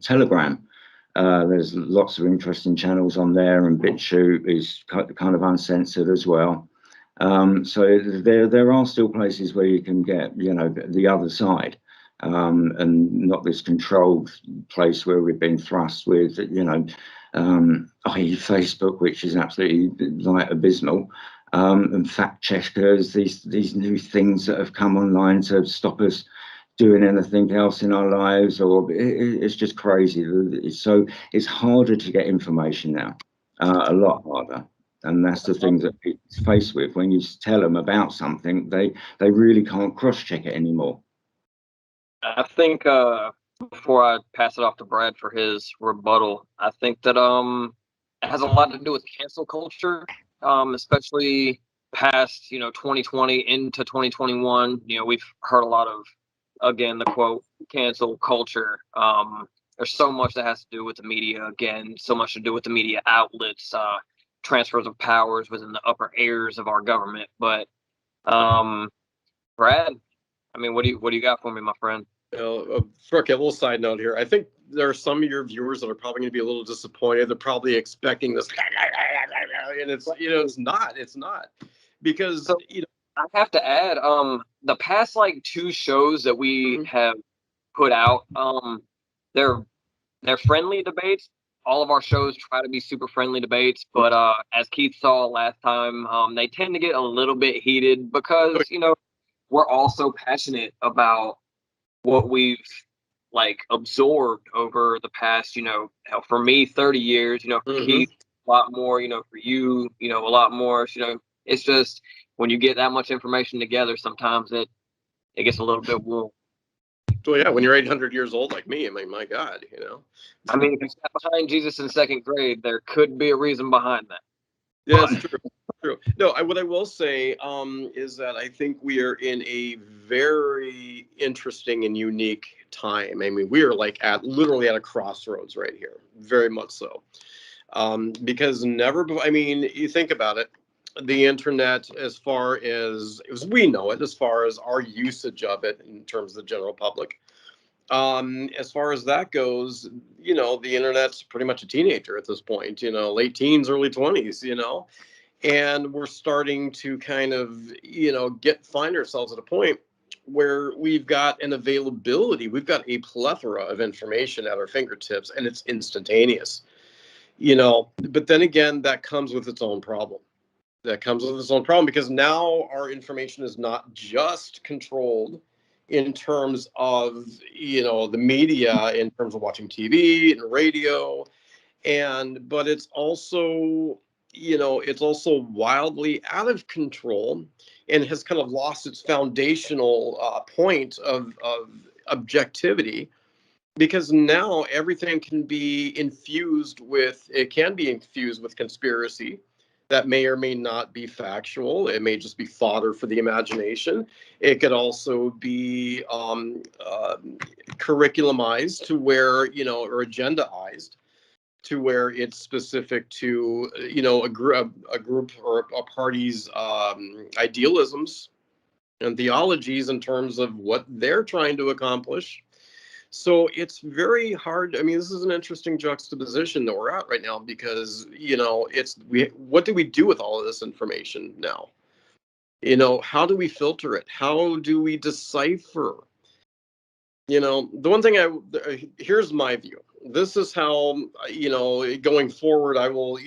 Telegram. There's lots of interesting channels on there, and BitChute is kind of uncensored as well. So there are still places where you can get, the other side, and not this controlled place where we've been thrust with, i.e. Facebook, which is absolutely abysmal, and fact checkers, these new things that have come online to stop us doing anything else in our lives, or it's just crazy. So it's harder to get information now, a lot harder. And that's the thing that people face with when you tell them about something, they really can't cross-check it anymore. I think before I pass it off to Brad for his rebuttal, I think that it has a lot to do with cancel culture, especially past 2020 into 2021. We've heard a lot of, again, the quote, cancel culture. There's so much that has to do with the media, again, so much to do with the media outlets, transfers of powers within the upper airs of our government. But Brad, I mean, what do you got for me, my friend? Okay, a little side note here. I think there are some of your viewers that are probably going to be a little disappointed. They're probably expecting this, and it's not, because I have to add, the past two shows that we have put out, they're friendly debates. All of our shows try to be super friendly debates, but as Keith saw last time, they tend to get a little bit heated because we're all so passionate about what we've absorbed over the past, for me, 30 years, for Keith, a lot more, for you, a lot more. It's just when you get that much information together, sometimes it gets a little bit warm. So yeah, when you're 800 years old like me, I mean, my God, I mean, if you sat behind Jesus in second grade, there could be a reason behind that. Yeah, it's true. True. No, what I will say is that I think we are in a very interesting and unique time. I mean, we are literally at a crossroads right here, very much so. Because never before, I mean, you think about it, the internet, as far as we know it, as far as our usage of it in terms of the general public, as far as that goes, the internet's pretty much a teenager at this point, late teens, early 20s, and we're starting to kind of, find ourselves at a point where we've got an availability, we've got a plethora of information at our fingertips, and it's instantaneous, but then again, that comes with its own problem. Because now our information is not just controlled in terms of, the media, in terms of watching TV and radio, but it's also, it's also wildly out of control and has kind of lost its foundational point of objectivity, because now everything can be infused with conspiracy. that may or may not be factual. It may just be fodder for the imagination. It could also be curriculumized to where, or agendaized to where it's specific to, a group or a party's idealisms and theologies in terms of what they're trying to accomplish. So it's very hard. I mean, this is an interesting juxtaposition that we're at right now because, what do we do with all of this information now? How do we filter it? How do we decipher? The one thing here's my view. This is how, going forward, I will,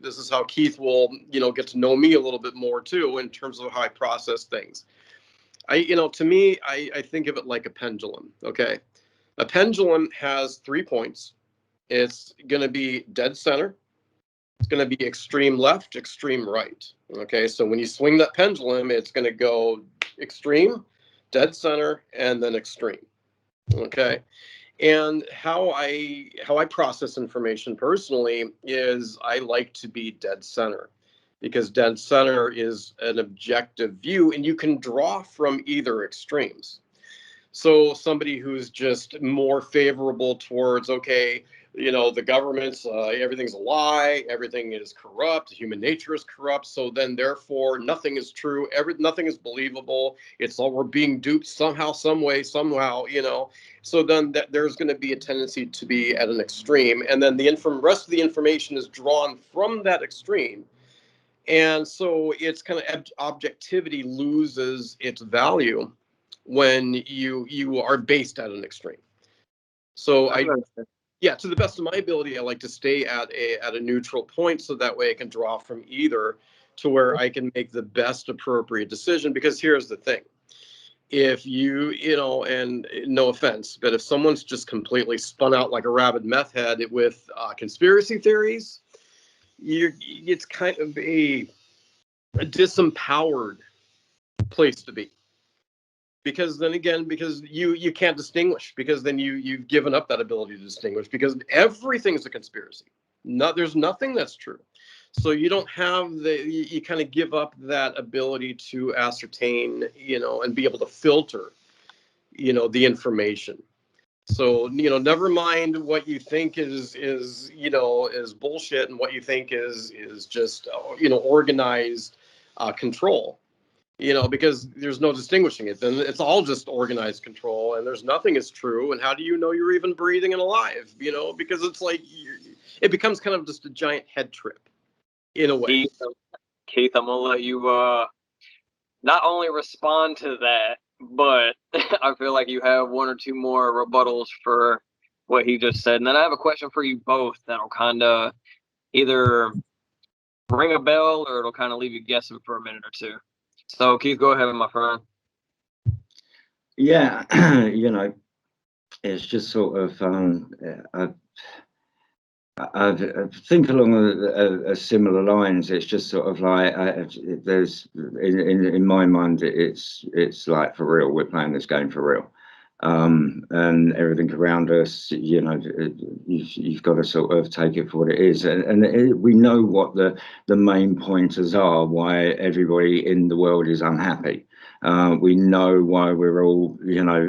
this is how Keith will, get to know me a little bit more too, in terms of how I process things. To me, I think of it like a pendulum. Okay. A pendulum has 3 points. It's going to be dead center. It's going to be extreme left, extreme right. Okay. So when you swing that pendulum, it's going to go extreme, dead center, and then extreme. Okay. And how I process information personally is I like to be dead center, because dead center is an objective view and you can draw from either extremes. So somebody who's just more favorable towards, okay, the government's, everything's a lie, everything is corrupt, human nature is corrupt, so then therefore nothing is true, nothing is believable, it's all, we're being duped somehow, some way, somehow, so then there's going to be a tendency to be at an extreme, and then the rest of the information is drawn from that extreme. And so it's kind of objectivity loses its value when you are based at an extreme. So to the best of my ability, I like to stay at a neutral point, so that way I can draw from either to where I can make the best appropriate decision. Because here's the thing. If and no offense, but if someone's just completely spun out like a rabid meth head with conspiracy theories, it's kind of a disempowered place to be. Because then again, because you can't distinguish, because then you've given up that ability to distinguish, because everything's a conspiracy. There's nothing that's true. So you don't have you kind of give up that ability to ascertain, and be able to filter, the information. So, never mind what you think is bullshit and what you think is just, organized control. Because there's no distinguishing it. Then it's all just organized control, and there's nothing is true. And how do you know you're even breathing and alive? Because it's like it becomes kind of just a giant head trip, in a way. Keith, I'm gonna let you not only respond to that, but I feel like you have one or two more rebuttals for what he just said. And then I have a question for you both that'll kind of either ring a bell or it'll kind of leave you guessing for a minute or two. So, Keith, go ahead, my friend. Yeah, it's just sort of, I think along a similar lines. It's just sort of like there's in my mind, it's like for real. We're playing this game for real, and everything around us, you've got to sort of take it for what it is, and we know what the main pointers are. Why everybody in the world is unhappy. We know why we're all,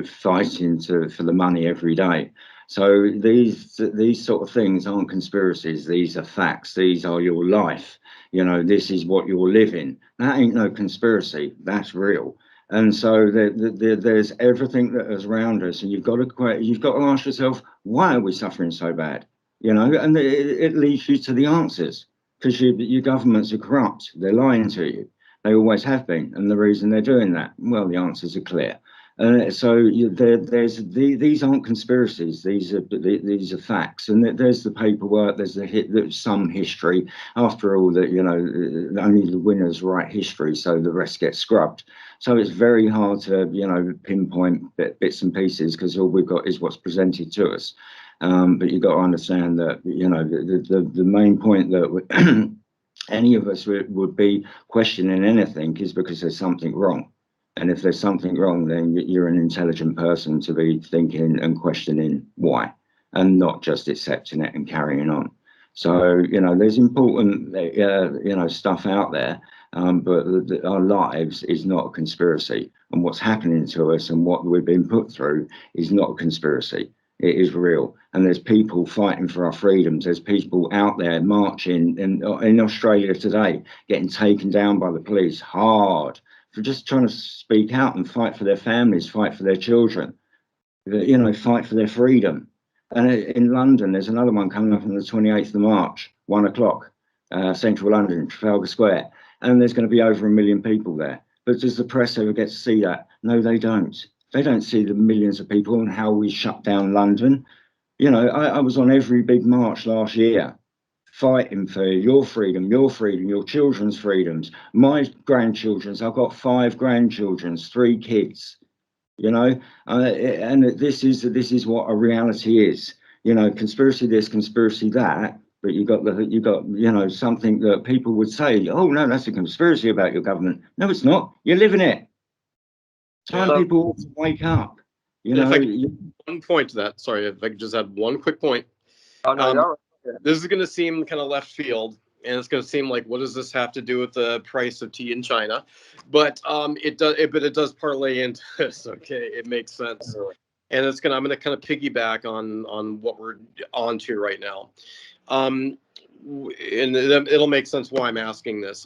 fighting for the money every day. So these sort of things aren't conspiracies. These are facts. These are your life. This is what you're living. That ain't no conspiracy. That's real. And so there's everything that is around us, and you've got to ask yourself, why are we suffering so bad? And it leads you to the answers, because your governments are corrupt. They're lying to you. They always have been, and the reason they're doing that, well, the answers are clear. So these aren't conspiracies. These are facts, and there's the paperwork. There's some history. After all, that only the winners write history, so the rest gets scrubbed. So it's very hard to pinpoint bits and pieces, because all we've got is what's presented to us. But you've got to understand that the main point that any of us would be questioning anything is because there's something wrong. And if there's something wrong, then you're an intelligent person to be thinking and questioning why, and not just accepting it and carrying on. So, there's important, stuff out there, but our lives is not a conspiracy. And what's happening to us and what we've been put through is not a conspiracy. It is real. And there's people fighting for our freedoms. There's people out there marching in Australia today, getting taken down by the police hard for just trying to speak out and fight for their families, fight for their children, fight for their freedom. And in London, there's another one coming up on the 28th of March, 1 o'clock, central London, Trafalgar Square. And there's going to be over 1 million people there. But does the press ever get to see that? No, they don't. They don't see the millions of people and how we shut down London. I was on every big march last year, fighting for your freedom, your children's freedoms, my grandchildren's. I've got 5 grandchildren's, 3 kids. And this is what a reality is. Conspiracy this, conspiracy that. But you got something that people would say, oh no, that's a conspiracy about your government. No, it's not. You're living it. Time people wake up. One point to that. Sorry, if I could just add one quick point. Oh no, you're right. This is going to seem kind of left field, and it's going to seem like, what does this have to do with the price of tea in China? But it does parlay into this. Okay, it makes sense, and I'm going to kind of piggyback on what we're on to right now, and it'll make sense why I'm asking this.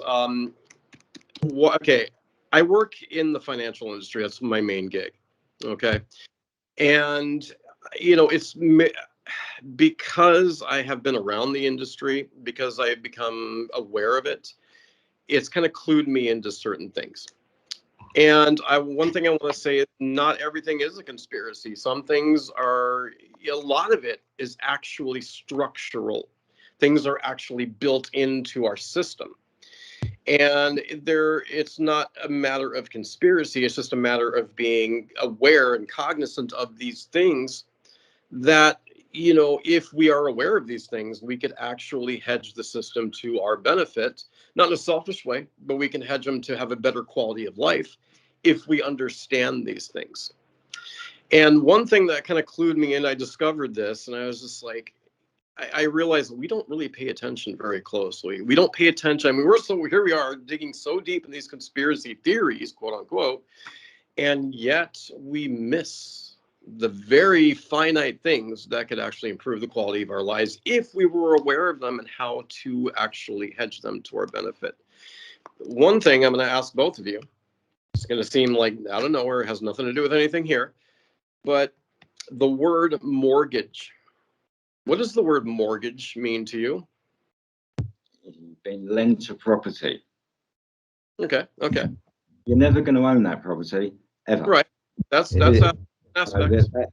Okay, I work in the financial industry. That's my main gig. Okay, and it's because I have been around the industry, because I have become aware of it, it's kind of clued me into certain things. And one thing I want to say is not everything is a conspiracy. Some things are, a lot of it is actually structural. Things are actually built into our system. And it's not a matter of conspiracy. It's just a matter of being aware and cognizant of these things that, if we are aware of these things, we could actually hedge the system to our benefit, not in a selfish way, but we can hedge them to have a better quality of life if we understand these things. And one thing that kind of clued me in, I discovered this, and I was just like, I realized we don't really pay attention very closely. We don't pay attention. I mean, here we are digging so deep in these conspiracy theories, quote unquote, and yet we miss the very finite things that could actually improve the quality of our lives if we were aware of them and how to actually hedge them to our benefit. One thing I'm going to ask both of you, it's going to seem like out of nowhere, it has nothing to do with anything here, but the word mortgage. What does the word mortgage mean to you? You've been lent a property. Okay. You're never going to own that property, ever. Right. That's an aspect.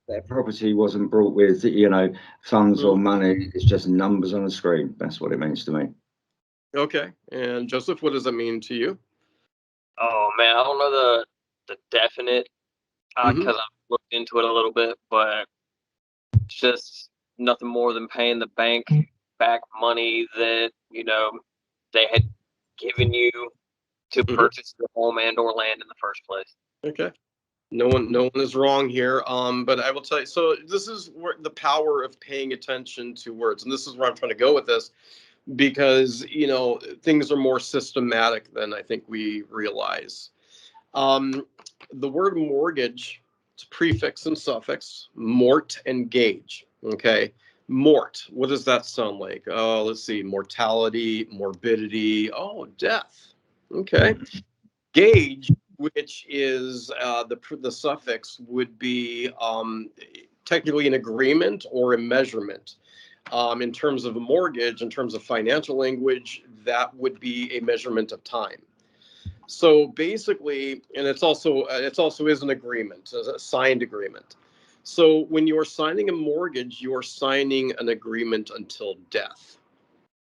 That property wasn't brought with, funds or money. It's just numbers on a screen. That's what it means to me. Okay. And Joseph, what does it mean to you? Oh man, I don't know the definite because I've looked into it a little bit, but it's just nothing more than paying the bank back money that they had given you to purchase your home and or land in the first place. Okay. No one is wrong here. But I will tell you, so this is where the power of paying attention to words, and this is where I'm trying to go with this, because things are more systematic than I think we realize. The word mortgage, it's prefix and suffix, mort and gauge. Okay. Mort, what does that sound like? Oh, let's see, mortality, morbidity, death. Okay. Gauge, which is the suffix, would be technically an agreement or a measurement. In terms of a mortgage, in terms of financial language, that would be a measurement of time. So basically, and it's also is an agreement, a signed agreement. So when you are signing a mortgage, you are signing an agreement until death.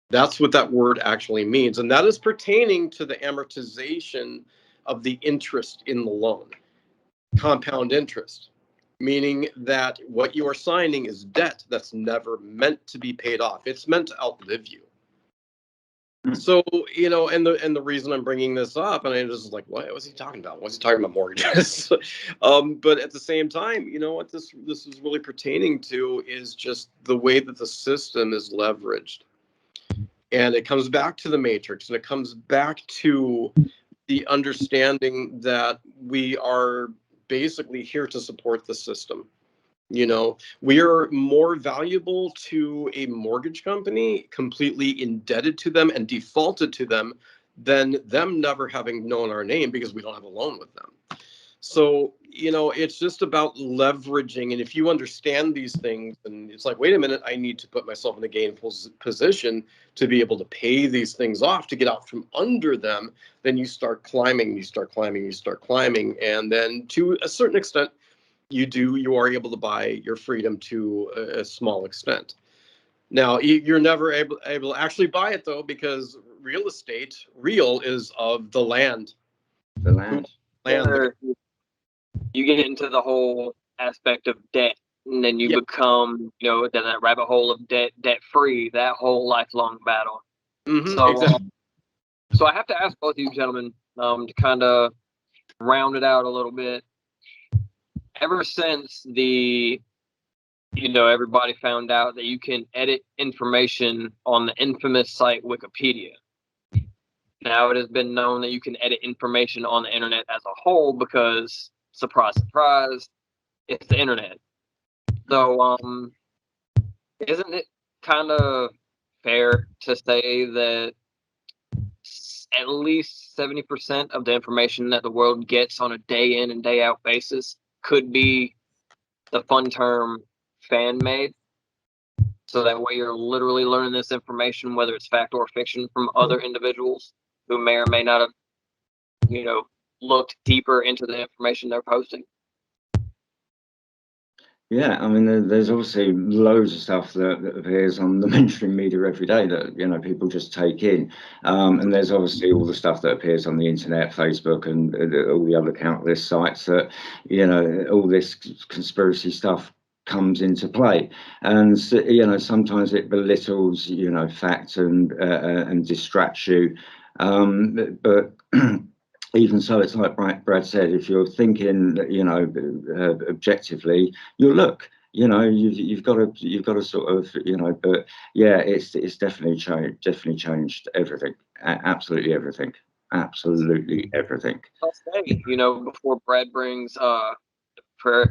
That's what that word actually means. And that is pertaining to the amortization of the interest in the loan, compound interest, meaning that what you are signing is debt that's never meant to be paid off. It's meant to outlive you. So, and the reason I'm bringing this up, and I just like, what was he talking about? What's he talking about mortgages? But at the same time, what this is really pertaining to is just the way that the system is leveraged. And it comes back to the matrix, and it comes back to the understanding that we are basically here to support the system. You know, we are more valuable to a mortgage company, completely indebted to them and defaulted to them, than them never having known our name because we don't have a loan with them. So, you know, it's just about leveraging. And if you understand these things, and it's like, wait a minute, I need to put myself in a gainful position to be able to pay these things off, to get out from under them, then you start climbing, you start climbing, you start climbing. And then to a certain extent, you are able to buy your freedom to a small extent. Now, you're never able to actually buy it, though, because real estate, real is of the land. The land. You get into the whole aspect of debt, and then you become, you know, then that rabbit hole of debt free, that whole lifelong battle. So, exactly. So I have to ask both of you gentlemen, to kind of round it out a little bit. Ever since everybody found out that you can edit information on the infamous site Wikipedia. Now it has been known that you can edit information on the internet as a whole because, surprise, surprise, it's the internet. So, isn't it kind of fair to say that at least 70% of the information that the world gets on a day in and day out basis could be the fun term fan-made? So that way you're literally learning this information, whether it's fact or fiction, from other individuals who may or may not have, looked deeper into the information they're posting. Yeah, I mean, there's obviously loads of stuff that appears on the mainstream media every day that people just take in, and there's obviously all the stuff that appears on the internet, Facebook, and all the other countless sites that all this conspiracy stuff comes into play, and sometimes it belittles fact and distracts you, but. Even so, it's like Brad said, if you're thinking, objectively, you'll look, you've got to sort of, but yeah, it's definitely changed everything, absolutely everything, absolutely everything. I'll say, before Brad brings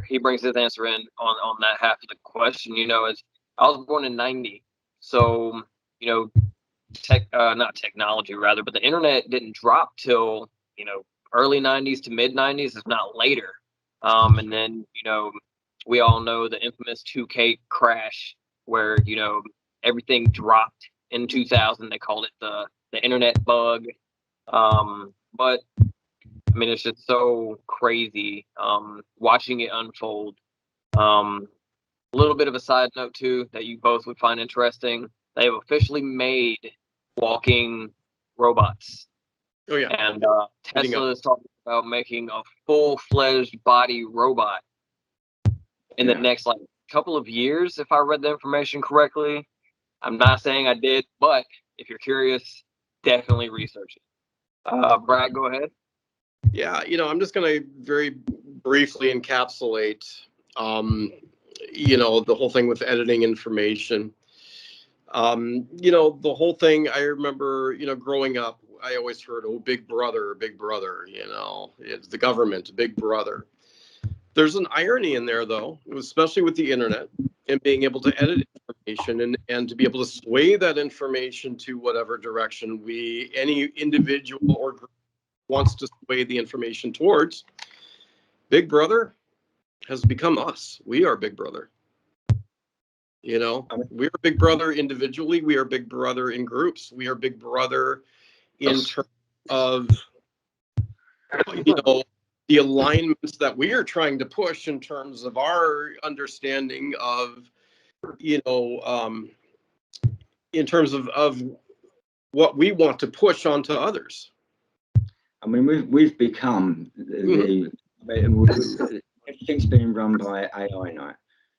he brings his answer in on that half of the question, is I was born in '90, so not technology rather, but the internet didn't drop till early '90s to mid '90s, if not later. And then we all know the infamous 2K crash, where everything dropped in 2000. They called it the internet bug. But I mean, it's just so crazy watching it unfold. A little bit of a side note too that you both would find interesting. They have officially made walking robots. Oh yeah. And Tesla is talking about making a full-fledged body robot in the next couple of years, if I read the information correctly. I'm not saying I did, but if you're curious, definitely research it. Brad, go ahead. Yeah, I'm just going to very briefly encapsulate, the whole thing with editing information. The whole thing, I remember, growing up, I always heard, oh, big brother, it's the government, big brother. There's an irony in there, though, especially with the internet and being able to edit information and to be able to sway that information to whatever direction any individual or group wants to sway the information towards. Big brother has become us. We are big brother. We are big brother individually. We are big brother in groups. We are big brother in terms of, the alignments that we are trying to push in terms of our understanding of, in terms of what we want to push onto others. I mean, we've become everything's being run by AI now,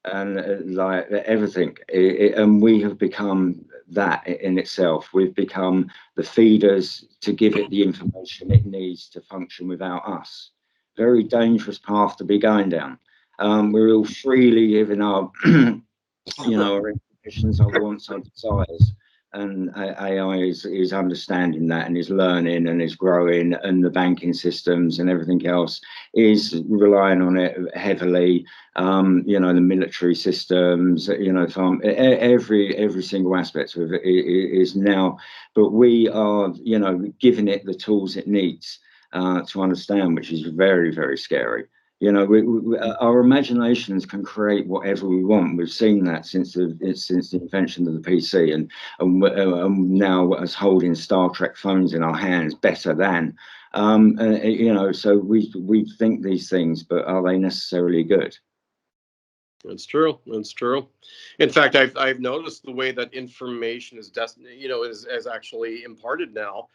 and like everything, and we have become that in itself. We've become the feeders to give it the information it needs to function without us. Very dangerous path to be going down. We're all freely giving our, our ambitions, our wants, our desires, and AI is understanding that and is learning and is growing, and the banking systems and everything else is relying on it heavily. You know, the military systems, you know, every single aspect of it is now, but we are, you know, giving it the tools it needs to understand, which is very, very scary. You know, our imaginations can create whatever we want. We've seen that since the invention of the PC, and now us holding Star Trek phones in our hands better than, you know. So we think these things, but are they necessarily good? That's true. That's true. In fact, I've noticed the way that information is is actually imparted now.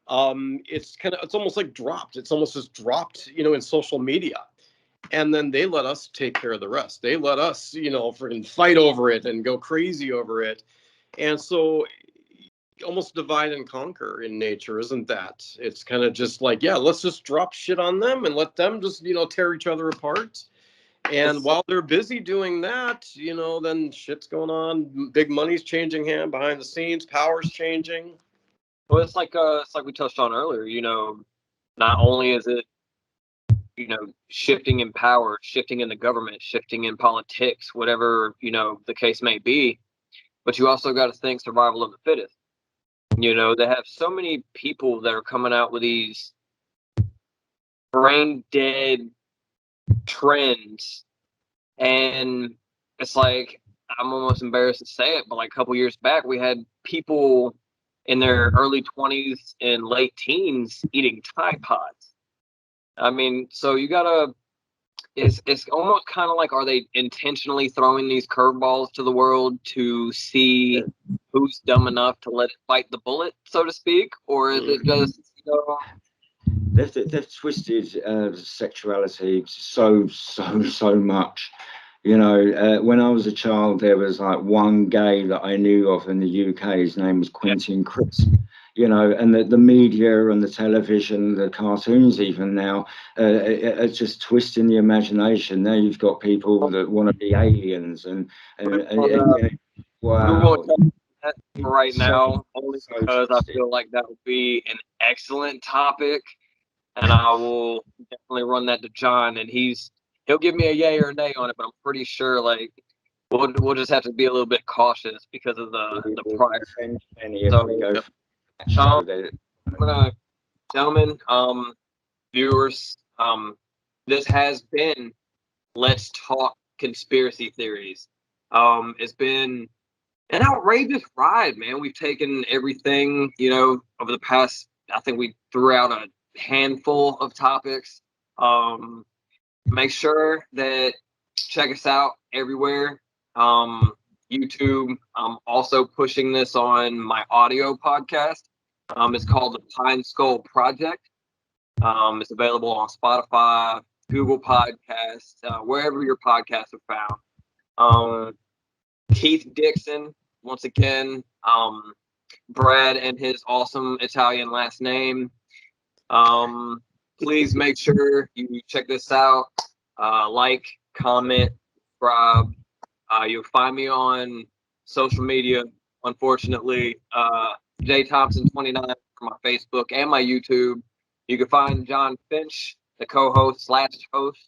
It's almost like dropped. It's almost just dropped, in social media. And then they let us take care of the rest. They let us, freaking fight over it and go crazy over it. And so almost divide and conquer in nature, isn't that? It's kind of just like, yeah, let's just drop shit on them and let them just, tear each other apart. And while they're busy doing that, then shit's going on. Big money's changing hand behind the scenes. Power's changing. Well, it's like we touched on earlier. Not only is it shifting in power, shifting in the government, shifting in politics, whatever the case may be, but you also got to think survival of the fittest. They have so many people that are coming out with these brain dead trends, and it's like, I'm almost embarrassed to say it, but like a couple years back, we had people in their early 20s and late teens eating Tide Pods. I mean, so you gotta. It's almost kind of like, are they intentionally throwing these curveballs to the world to see who's dumb enough to let it bite the bullet, so to speak, or is it just They've twisted sexuality so much. When I was a child, there was like one gay that I knew of in the UK. His name was Quentin Crisp. And the media and the television, the cartoons even now, are just twisting the imagination. Now you've got people that want to be aliens and wow. Right now, only because I feel like that would be an excellent topic, and I will definitely run that to John, and he'll give me a yay or a nay on it, but I'm pretty sure like we'll just have to be a little bit cautious because of the price. So, I'm gonna, gentlemen, viewers, this has been Let's Talk Conspiracy Theories. It's been an outrageous ride, man. We've taken everything, over the past, I think we threw out a handful of topics. Make sure that check us out everywhere. YouTube. I'm also pushing this on my audio podcast. It's called the Pine Skull Project. It's available on Spotify, Google Podcasts, wherever your podcasts are found. Keith Dixon, once again, Brad and his awesome Italian last name. Please make sure you check this out. Like, comment, subscribe. You'll find me on social media, unfortunately. J Thompson 29 for my Facebook and my YouTube. You can find John Finch, the co-host / host,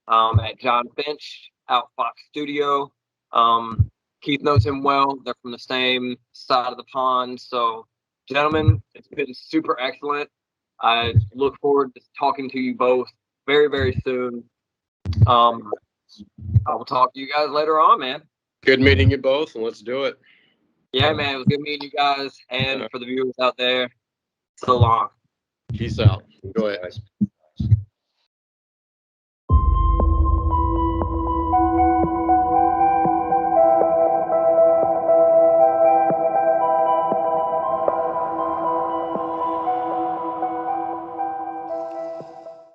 at John Finch out Fox Studio. Keith knows him well. They're from the same side of the pond. So, gentlemen, it's been super excellent. I look forward to talking to you both very, very soon. I will talk to you guys later on, man. Good meeting you both, and let's do it. Yeah, man, it was good meeting you guys, and for the viewers out there, so long. Peace out. Go ahead.